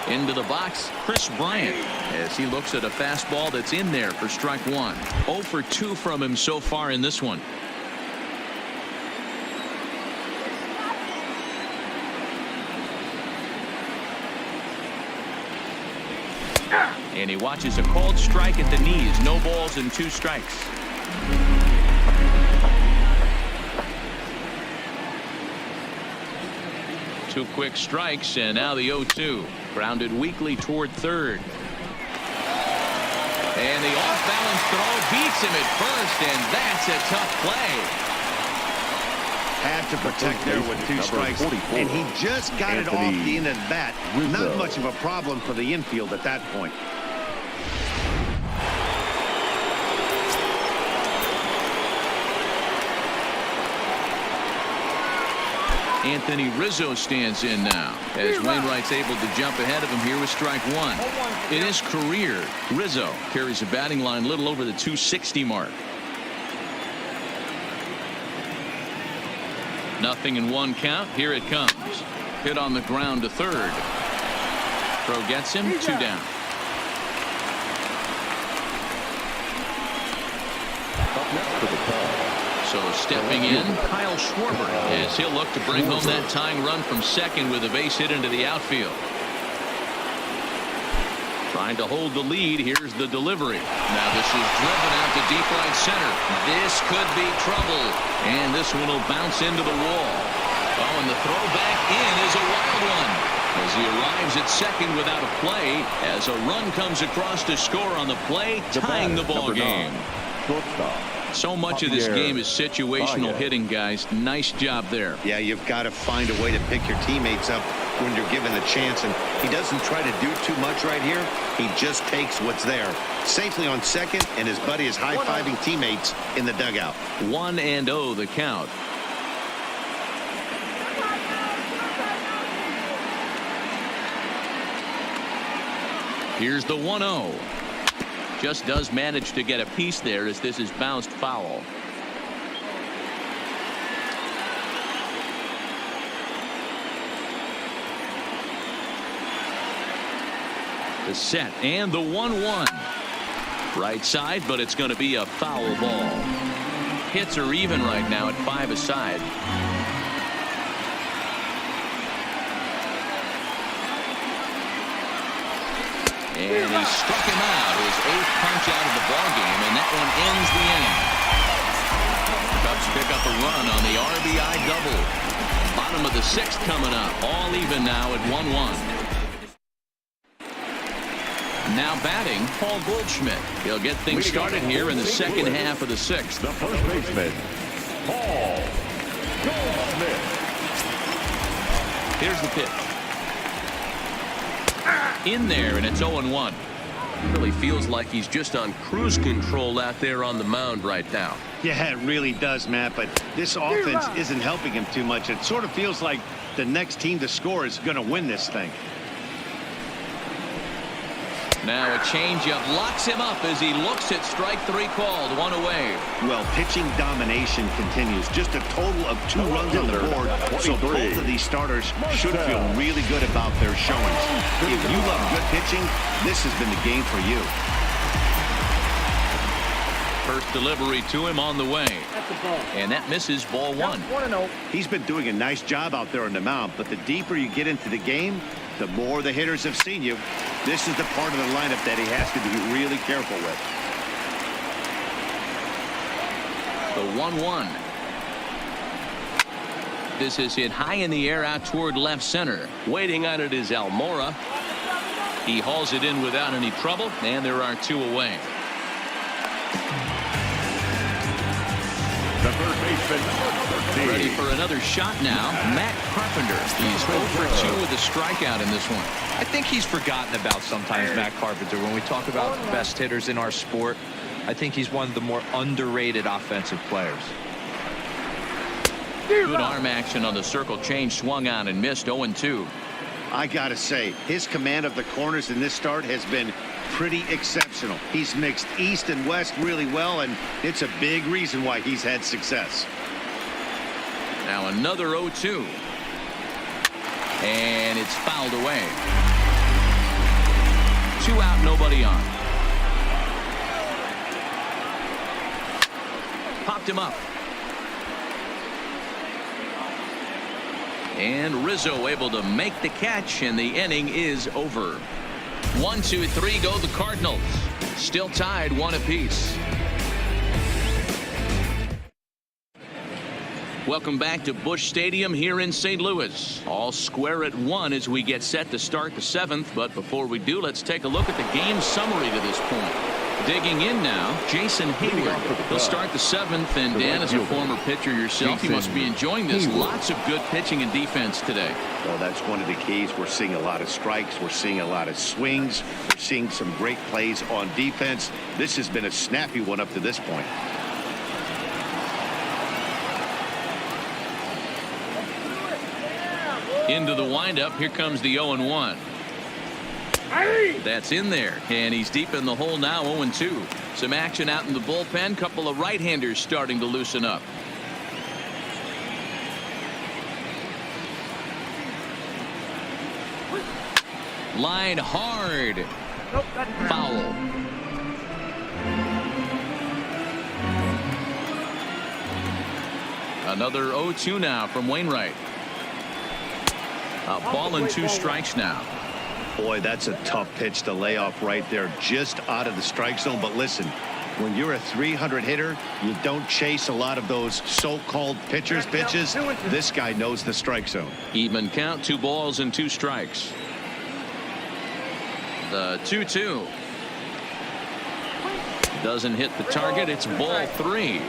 Into the box, Chris Bryant, as he looks at a fastball that's in there for strike 1. 0 for 2 from him so far in this one. And he watches a called strike at the knees. No balls and 2 strikes. Two quick strikes, and now the 0-2. Grounded weakly toward third. And the off-balance throw beats him at first, and that's a tough play. Had to protect there with 2 strikes, 44, and he just got it off the end of the bat. Not much of a problem for the infield at that point. Anthony Rizzo stands in now as Wainwright's able to jump ahead of him here with strike 1. In his career, Rizzo carries a batting line little over the 260 mark. 0-1 count. Here it comes. Hit on the ground to third. Throw gets him. 2 down. So stepping in, Kyle Schwarber, as he'll look to bring home that tying run from second with a base hit into the outfield. Trying to hold the lead. Here's the delivery. Now this is driven out to deep right center. This could be trouble. And this one will bounce into the wall. Oh, and the throw back in is a wild one, as he arrives at second without a play, as a run comes across to score on the play, tying the ball game. So much of this game is situational hitting, guys. Nice job there. Yeah, you've got to find a way to pick your teammates up when you're given the chance, and he doesn't try to do too much right here. He just takes what's there. Safely on second, and his buddy is high-fiving teammates in the dugout. 1-0 the count. Here's the 1-0. Just does manage to get a piece there as this is bounced foul. The set and the 1-1. Right side, but it's going to be a foul ball. Hits are even right now at 5 aside. And he struck him out, his 8th punch out of the ballgame, and that one ends the inning. Cubs pick up a run on the RBI double. Bottom of the 6th coming up, all even now at 1-1. Now batting, Paul Goldschmidt. He'll get things started here in the second half of the 6th. The first baseman, Paul Goldschmidt. Here's the pitch. In there, and it's 0-1. Really feels like he's just on cruise control out there on the mound right now. Yeah, it really does, Matt, but this offense isn't helping him too much. It sort of feels like the next team to score is going to win this thing. Now a changeup locks him up as he looks at strike 3 called. 1 away. Well, pitching domination continues. Just a total of 2 runs on the board. So both of these starters should feel really good about their showings. If you love good pitching, this has been the game for you. First delivery to him on the way. And that misses, ball 1. He's been doing a nice job out there on the mound, but the deeper you get into the game, the more the hitters have seen you. This is the part of the lineup that he has to be really careful with. The 1-1. This is hit high in the air out toward left center. Waiting on it is Almora. He hauls it in without any trouble, and there are 2 away. The first baseman, number 13. Ready for another shot now. Matt Carpenter. He's 0 for 2 with a strikeout in this one. I think he's forgotten about sometimes, Matt Carpenter. When we talk about the best hitters in our sport, I think he's one of the more underrated offensive players. Good arm action on the circle change, swung on and missed. 0-2. I gotta say, his command of the corners in this start has been pretty exceptional. He's mixed east and west really well, and it's a big reason why he's had success. Now another 0-2. And it's fouled away. 2 out, nobody on. Popped him up. And Rizzo able to make the catch, and the inning is over. 1, 2, 3 go the Cardinals. Still tied 1 apiece. Welcome back to Busch Stadium here in St. Louis. All square at 1 as we get set to start the 7th. But before we do, let's take a look at the game summary to this point. Digging in now, Jason Hayward. He'll start the 7th, and Dan, as a former pitcher yourself, you must be enjoying this. Lots of good pitching and defense today. Well, that's one of the keys. We're seeing a lot of strikes. We're seeing a lot of swings. We're seeing some great plays on defense. This has been a snappy one up to this point. Into the windup. Here comes the 0-1. That's in there, and he's deep in the hole now. 0-2. Some action out in the bullpen. Couple of right-handers starting to loosen up. Line hard. Foul. Another 0-2 now from Wainwright. A ball and 2 strikes now. Boy, that's a tough pitch to lay off right there, just out of the strike zone. But listen, when you're a 300 hitter, you don't chase a lot of those so-called pitchers' pitches. This guy knows the strike zone. Even count, 2 balls and 2 strikes. The 2-2 doesn't hit the target. It's ball 3.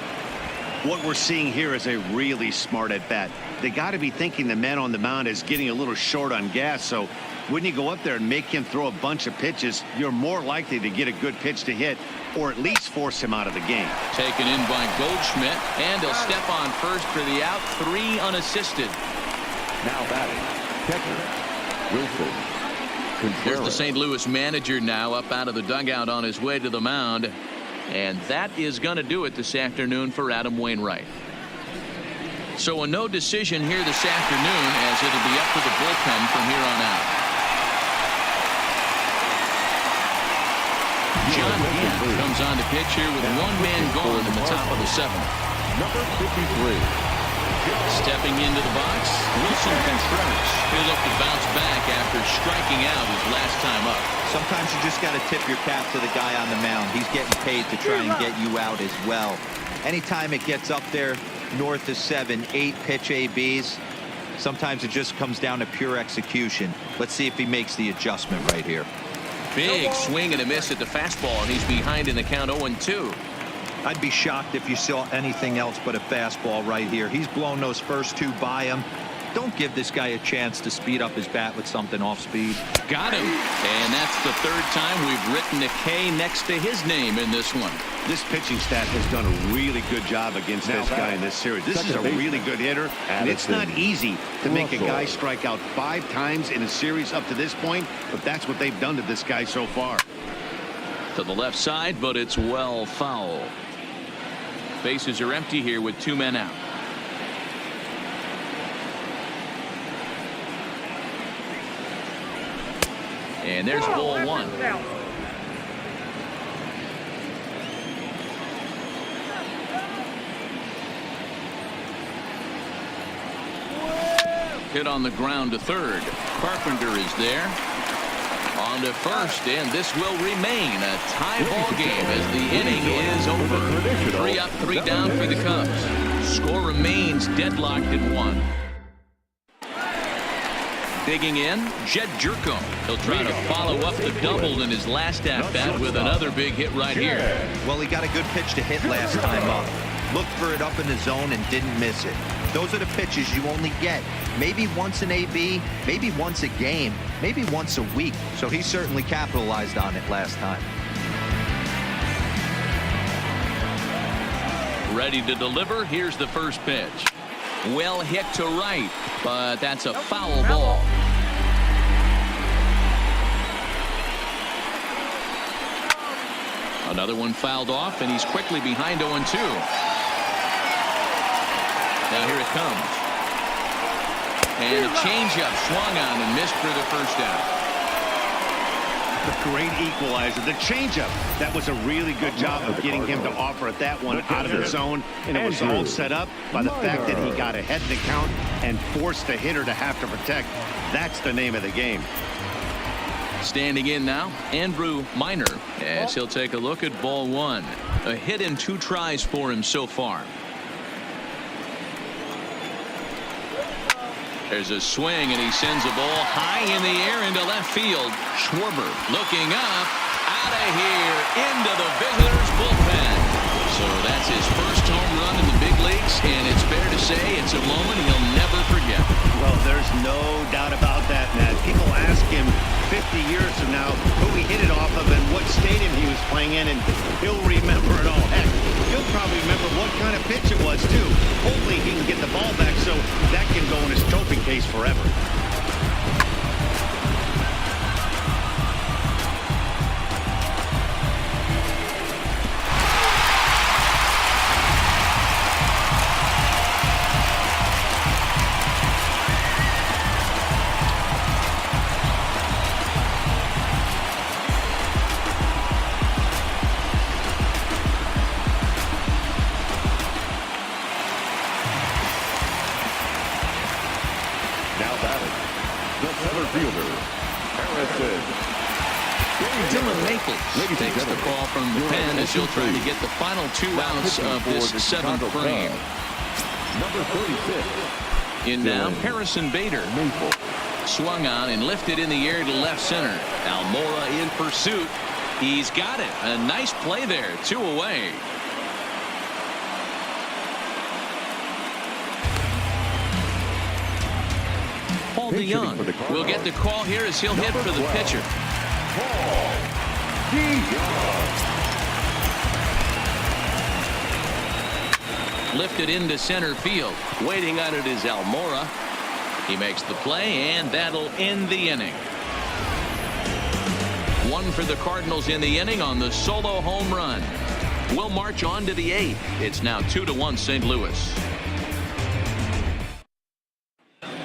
What we're seeing here is a really smart at bat. They got to be thinking the man on the mound is getting a little short on gas. So when you go up there and make him throw a bunch of pitches, you're more likely to get a good pitch to hit, or at least force him out of the game. Taken in by Goldschmidt, and he'll step on first for the out. 3 unassisted. Now batting, catcher, Wilson. There's the St. Louis manager now up out of the dugout on his way to the mound. And that is going to do it this afternoon for Adam Wainwright. So a no decision here this afternoon, as it'll be up to the bullpen from here on out. John Gant comes on to pitch here with 1 man gone in the top of the 7th. Number 53. Stepping into the box, Wilson Contreras. He'll look to bounce back after striking out his last time up. Sometimes you just got to tip your cap to the guy on the mound. He's getting paid to try and get you out as well. Anytime it gets up there north of 7, 8 pitch ABs, sometimes it just comes down to pure execution. Let's see if he makes the adjustment right here. Big swing and a miss at the fastball, and he's behind in the count 0-2. I'd be shocked if you saw anything else but a fastball right here. He's blown those first 2 by him. Don't give this guy a chance to speed up his bat with something off speed. Got him. And that's the 3rd time we've written a K next to his name in this one. This pitching staff has done a really good job against this guy in this series. This is a really good hitter, and it's not easy to make a guy strike out 5 times in a series up to this point, but that's what they've done to this guy so far. To the left side, but it's well foul. Bases are empty here with 2 men out. And there's ball 1. Hit on the ground to 3rd. Carpenter is there. On to 1st, and this will remain a tie ball game as the inning is over. 3 up, 3 down for the Cubs. Score remains deadlocked at 1. Digging in, Jed Jerko. He'll try to follow up the double in his last at-bat with another big hit right here. Well, he got a good pitch to hit last time up. Looked for it up in the zone and didn't miss it. Those are the pitches you only get maybe once an AB, maybe once a game, maybe once a week. So he certainly capitalized on it last time. Ready to deliver. Here's the first pitch. Well hit to right, but that's a foul ball. Another one fouled off, and he's quickly behind 0-2. Now here it comes. And a changeup swung on and missed for the first out. A great equalizer. The changeup. That was a really good job of getting him to offer at that one out of the zone. And it was all set up by the fact that he got ahead in the count and forced the hitter to have to protect. That's the name of the game. Standing in now, Andrew Minor, as he'll take a look at ball 1. A hit in 2 tries for him so far. There's a swing, and he sends a ball high in the air into left field. Schwarber looking up, out of here into the visitors' bullpen. So that's his first home run in the big leagues, and it's fair to say it's a moment he'll never forget. Well, there's no doubt about that, Matt. People ask him 50 years from now who he hit it off of and what stadium he was playing in, and he'll remember it all. Heck, he'll probably remember what kind of pitch it was, too. Hopefully he can get the ball back so that can go in his trophy case forever. Now batting, the center fielder, Harrison. Dylan Maples takes the ball from the pen as he'll try to get the final 2 outs of this 7th frame. Number 36. In now, Harrison Bader. Swung on and lifted in the air to left center. Almora in pursuit. He's got it. A nice play there. 2 away. Paul DeYoung will get the call here as he'll hit for the pitcher. Lifted into center field. Waiting on it is Almora. He makes the play, and that'll end the inning. 1 for the Cardinals in the inning on the solo home run. We'll march on to the 8th. It's now 2-1 St. Louis.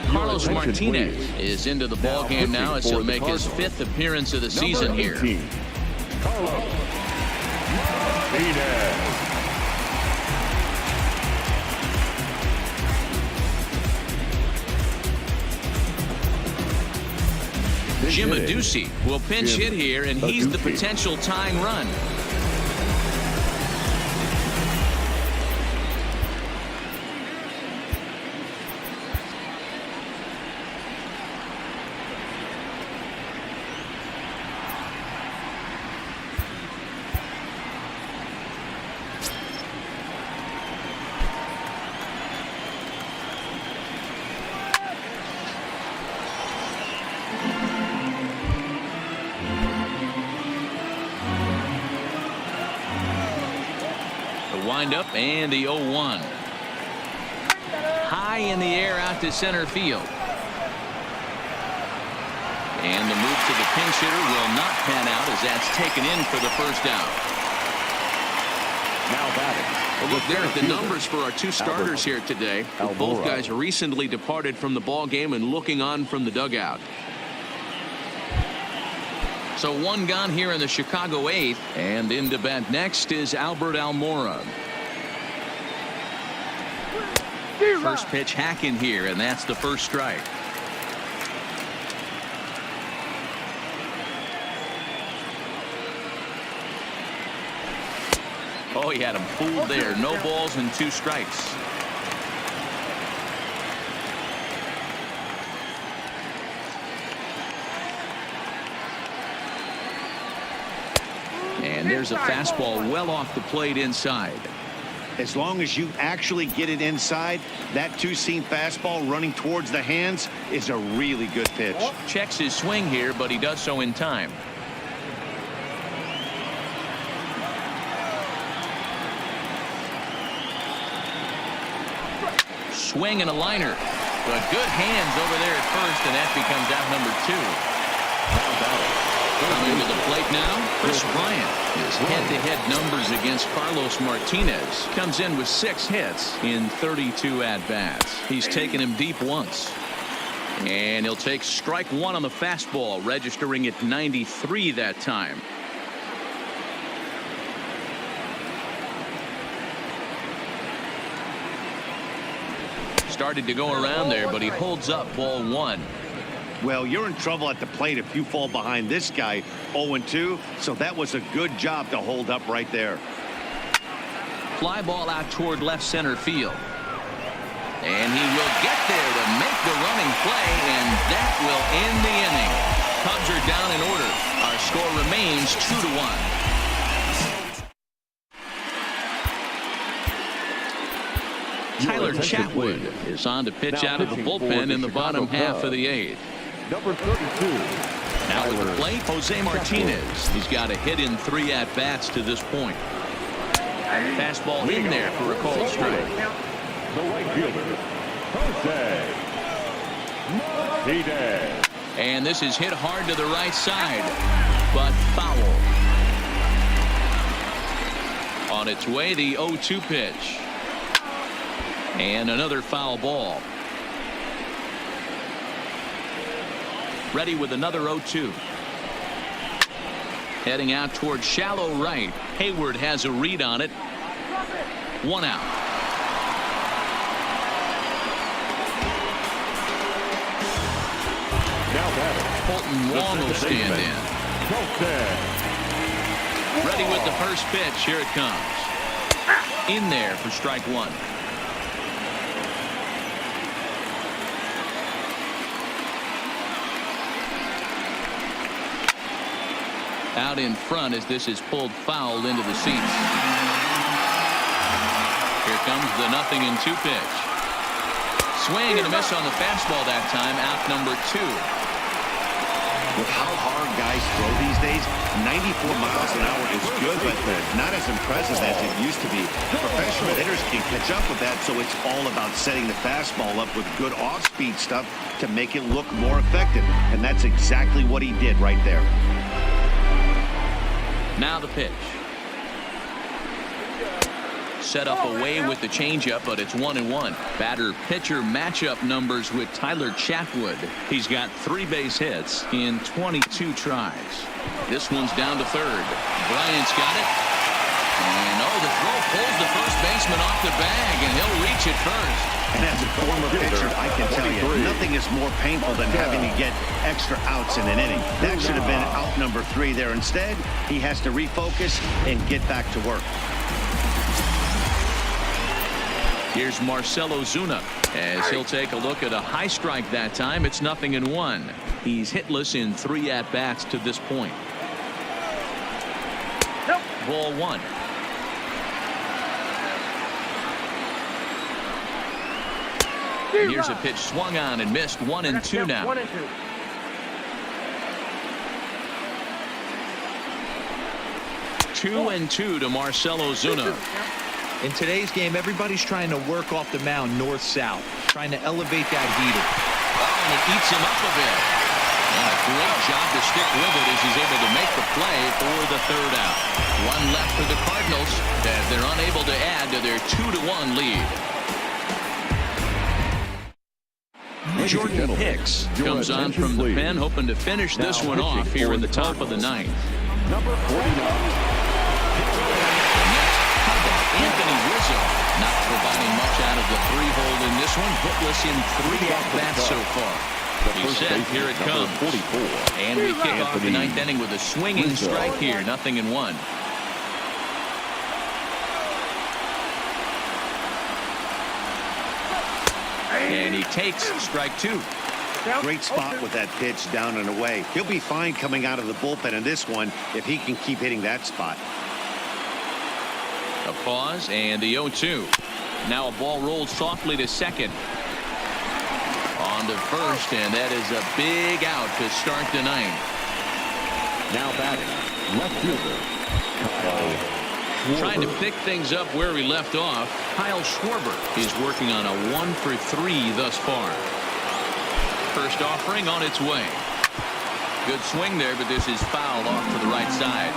Carlos Martinez is into the ball game now as he'll make his 5th appearance of the season here. Carlos Martinez. Jim Adduci will pinch hit here, and he's the potential tying run. Windup and the 0-1. High in the air out to center field. And the move to the pinch hitter will not pan out as that's taken in for the first out. Now batting. Well, look there at the numbers for our 2 starters here today. Both guys recently departed from the ball game and looking on from the dugout. So 1 gone here in the Chicago 8th, and into bat next is Albert Almora. First pitch hack in here, and that's the first strike. Oh, he had him fooled there. No balls and 2 strikes. And there's a fastball well off the plate inside. As long as you actually get it inside, that 2-seam fastball running towards the hands is a really good pitch. Checks his swing here, but he does so in time. Swing and a liner, but good hands over there at first, and that becomes out number 2. Coming to the plate now, Chris Bryant. His head-to-head numbers against Carlos Martinez. Comes in with 6 hits in 32 at-bats. He's taken him deep once. And he'll take strike 1 on the fastball, registering at 93 that time. Started to go around there, but he holds up ball 1. Well, you're in trouble at the plate if you fall behind this guy 0-2, so that was a good job to hold up right there. Fly ball out toward left center field. And he will get there to make the running play, and that will end the inning. Cubs are down in order. Our score remains 2-1. Tyler Chatwood is on to pitch out of the bullpen in the bottom half of the 8th. Number 32. Now at the plate, Jose Martinez. He's got a hit in 3 at-bats to this point. Fastball in there for a called strike. The right fielder, Jose Martinez. And this is hit hard to the right side, but foul. On its way, the 0-2 pitch. And another foul ball. Ready with another 0-2. Heading out towards shallow right. Hayward has a read on it. 1 out. Now batting. Colton Wong will stand in. Ready with the first pitch. Here it comes. In there for strike 1. Out in front as this is pulled foul into the seats. Here comes the 0-2 pitch. Swing and a miss on the fastball that time. Out number 2. With how hard guys throw these days, 94 miles an hour is good, but not as impressive as it used to be. Professional hitters can catch up with that, so it's all about setting the fastball up with good off-speed stuff to make it look more effective. And that's exactly what he did right there. Now the pitch. Set up away with the changeup, but it's 1-1. Batter-pitcher matchup numbers with Tyler Chatwood. He's got 3 base hits in 22 tries. This one's down to third. Bryant's got it. And the throw pulls the first baseman off the bag, and he'll reach it first. And as a former pitcher, I can tell you, nothing is more painful than having to get extra outs in an inning. That should have been out number 3 there. Instead, he has to refocus and get back to work. Here's Marcell Ozuna as he'll take a look at a high strike that time. It's 0-1. He's hitless in 3 at-bats to this point. Ball 1. Here's a pitch swung on and missed. 1-2 now. 2-2 to Marcell Ozuna. In today's game, everybody's trying to work off the mound north-south, trying to elevate that heater. And it eats him up a bit. And a great job to stick with it as he's able to make the play for the 3rd out. 1 left for the Cardinals as they're unable to add to their 2-1 lead. Jordan Hicks comes on from the pen, hoping to finish this one off here in the top of the 9th. Number 49. Anthony Rizzo not providing much out of the 3-hole in this one. Hitless in 3 at-bats so far. He's set. Here it comes. 44. And we kick off the 9th inning with a swinging strike here. 0-1. And he takes strike 2. Great spot with that pitch down and away. He'll be fine coming out of the bullpen in this one if he can keep hitting that spot. A pause and the 0-2. Now a ball rolled softly to second. On to first, and that is a big out to start the 9th. Now batting, left fielder, Kyle. Trying to pick things up where we left off. Kyle Schwarber is working on a 1 for 3 thus far. First offering on its way. Good swing there, but this is fouled off to the right side.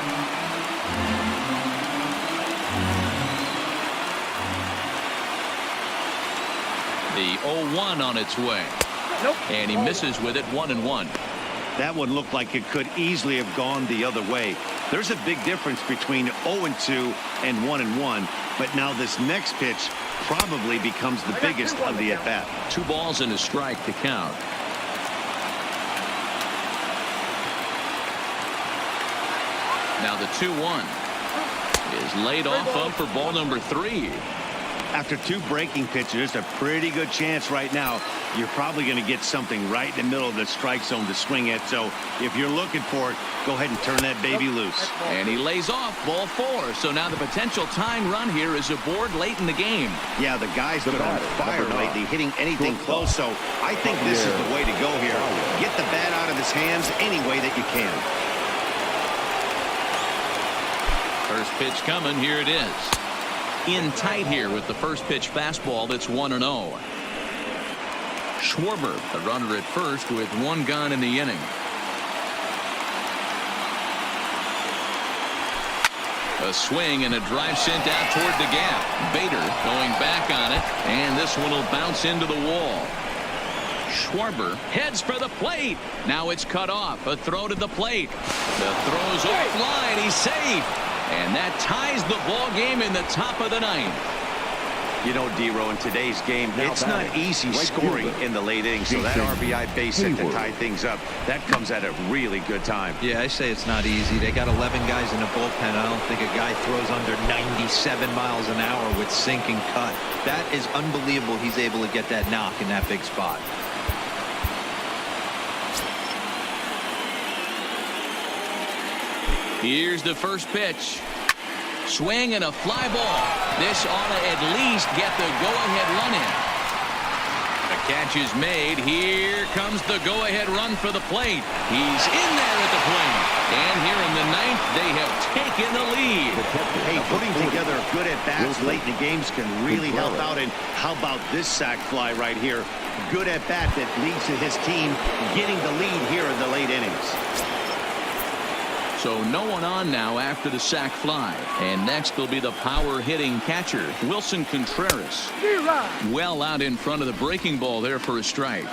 The 0-1 on its way. And he misses with it. 1-1. That one looked like it could easily have gone the other way. There's a big difference between 0-2 and 1-1. But now this next pitch probably becomes the biggest of the at-bat. 2 balls and a strike to count. Now the 2-1 is laid off of for ball number 3. After 2 breaking pitches, there's a pretty good chance right now you're probably going to get something right in the middle of the strike zone to swing at. So if you're looking for it, go ahead and turn that baby loose. And he lays off ball 4. So now the potential tying run here is aboard late in the game. Yeah, the guy's been on fire lately, hitting anything close. So I think this is the way to go here. Get the bat out of his hands any way that you can. First pitch coming. Here it is. In tight here with the first pitch fastball that's 1-0. Schwarber, the runner at first with 1 gone in the inning. A swing and a drive sent out toward the gap. Bader going back on it, and this one will bounce into the wall. Schwarber heads for the plate. Now it's cut off. A throw to the plate. The throw's offline. He's safe. And that ties the ball game in the top of the 9th. You know, D-Row, in today's game, it's not easy scoring in the late innings. So that RBI base hit to tie things up, that comes at a really good time. Yeah, I say it's not easy. They got 11 guys in the bullpen. I don't think a guy throws under 97 miles an hour with sink and cut. That is unbelievable. He's able to get that knock in that big spot. Here's the first pitch. Swing and a fly ball. This ought to at least get the go-ahead run in. The catch is made. Here comes the go-ahead run for the plate. He's in there at the plate. And here in the 9th, they have taken the lead. Hey, putting together good at-bats late in the games can really help out. And how about this sac fly right here? Good at-bat that leads to his team getting the lead here in the late innings. So no one on now after the sac fly. And next will be the power-hitting catcher, Wilson Contreras. Well out in front of the breaking ball there for a strike.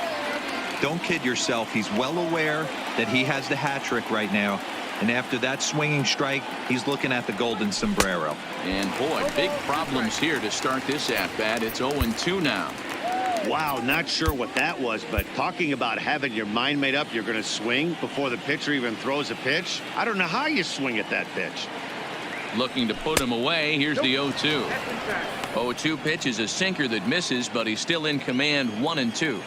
Don't kid yourself. He's well aware that he has the hat trick right now. And after that swinging strike, he's looking at the golden sombrero. And boy, big problems here to start this at-bat. It's 0-2 now. Wow, not sure what that was, but talking about having your mind made up you're going to swing before the pitcher even throws a pitch. I don't know how you swing at that pitch. Looking to put him away. Here's the 0-2. 0-2 pitch is a sinker that misses, but he's still in command. 1-2.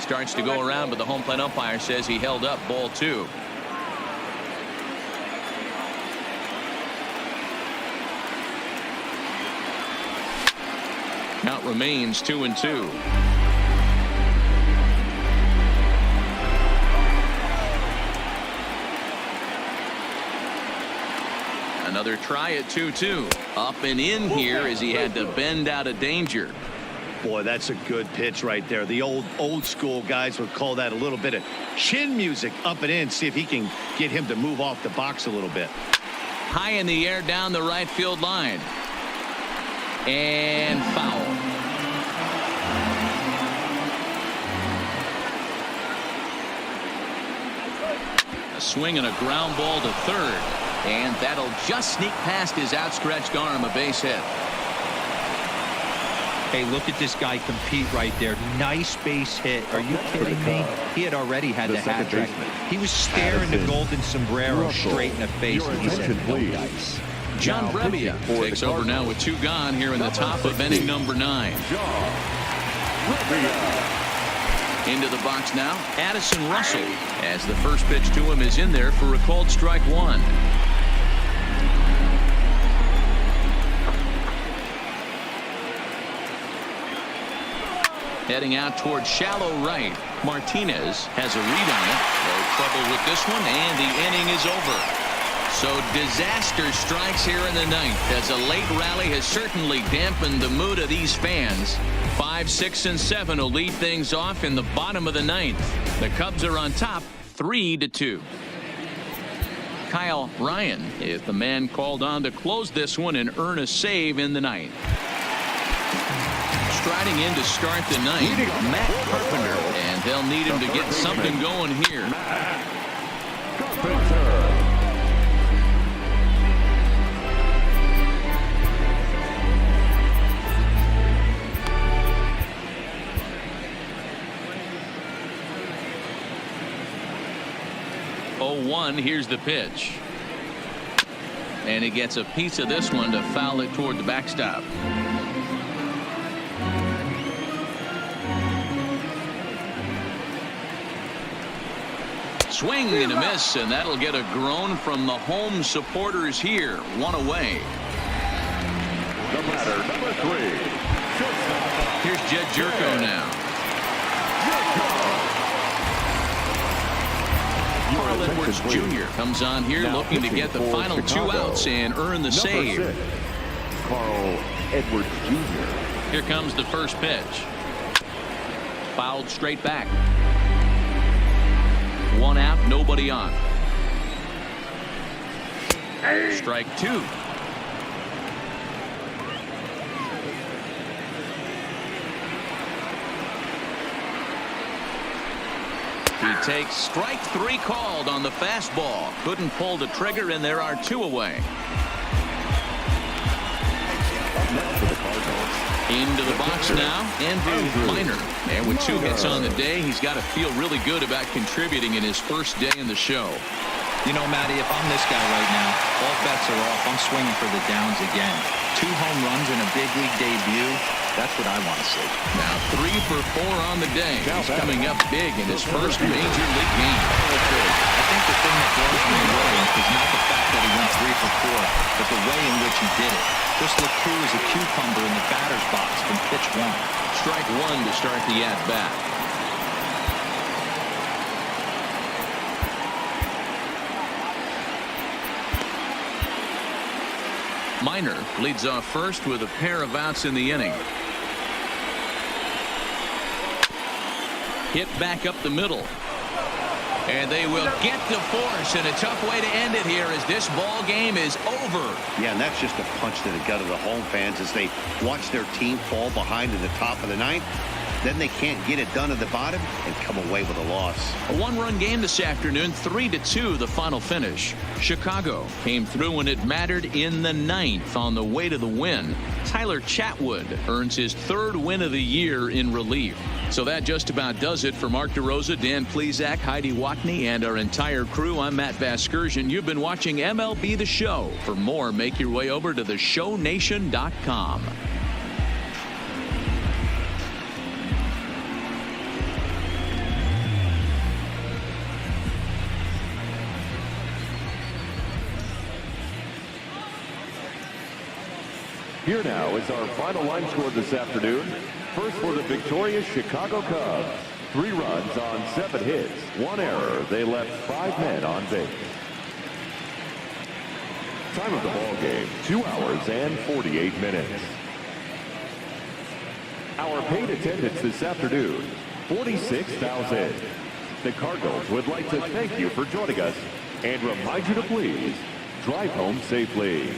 Starts to go around, but the home plate umpire says he held up. Ball 2. Count remains 2-2. Another try at 2-2. Up and in here as he had to bend out of danger. Boy, that's a good pitch right there. The old school guys would call that a little bit of chin music. Up and in. See if he can get him to move off the box a little bit. High in the air down the right field line. And foul. A swing and a ground ball to third. And that'll just sneak past his outstretched arm, a base hit. Hey, look at this guy compete right there. Nice base hit. Are you kidding me? He had already had the hat trick. He was staring the golden sombrero straight in the face. And he said, no dice. John Brebbia takes over now with 2 gone here in the top of inning number 9. Into the box now, Addison Russell, as the first pitch to him is in there for a called strike 1. Heading out toward shallow right. Martinez has a read on it. No trouble with this one, and the inning is over. So disaster strikes here in the 9th as a late rally has certainly dampened the mood of these fans. 5, 6, and 7 will lead things off in the bottom of the 9th. The Cubs are on top 3-2. Kyle Ryan is the man called on to close this one and earn a save in the 9th. Striding in to start the 9th, Matt Carpenter, and they'll need him to get something going here. Here's the pitch. And he gets a piece of this one to foul it toward the backstop. Swing and a miss, and that'll get a groan from the home supporters here. One away. The batter, number 3. Here's Jed Jerko now. Carl Edwards Jr. comes on here now looking to get the final Chicago. 2 outs and earn the save. 6, Carl Edwards Jr. Here comes the first pitch. Fouled straight back. 1 out, nobody on. Strike 2. He takes strike 3 called on the fastball. Couldn't pull the trigger, and there are 2 away. Into the box now, Andrew Minor. And with 2 hits on the day, he's got to feel really good about contributing in his first day in the show. You know, Matty, if I'm this guy right now, all bets are off. I'm swinging for the downs again. 2 home runs in a big league debut. That's what I want to see. Now 3 for 4 on the day. He's coming up big in his first major league game. I think the thing that blows me away is not the fact that he went 3 for 4, but the way in which he did it. Just looked cool as a cucumber in the batter's box from pitch 1. Strike 1 to start the at-bat. Minor leads off first with a pair of outs in the inning. Hit back up the middle. And they will get the force, and a tough way to end it here as this ball game is over. Yeah, and that's just a punch to the gut of the home fans as they watch their team fall behind in the top of the 9th. Then they can't get it done at the bottom and come away with a loss. A 1-run game this afternoon, 3-2 the final finish. Chicago came through when it mattered in the 9th on the way to the win. Tyler Chatwood earns his 3rd win of the year in relief. So that just about does it for Mark DeRosa, Dan Plesac, Heidi Watney, and our entire crew. I'm Matt Vasgersian. You've been watching MLB The Show. For more, make your way over to theshownation.com. Here now is our final line score this afternoon. First for the victorious Chicago Cubs. 3 runs on 7 hits. 1 error. They left 5 men on base. Time of the ball game, 2 hours and 48 minutes. Our paid attendance this afternoon, 46,000. The Cardinals would like to thank you for joining us and remind you to please drive home safely.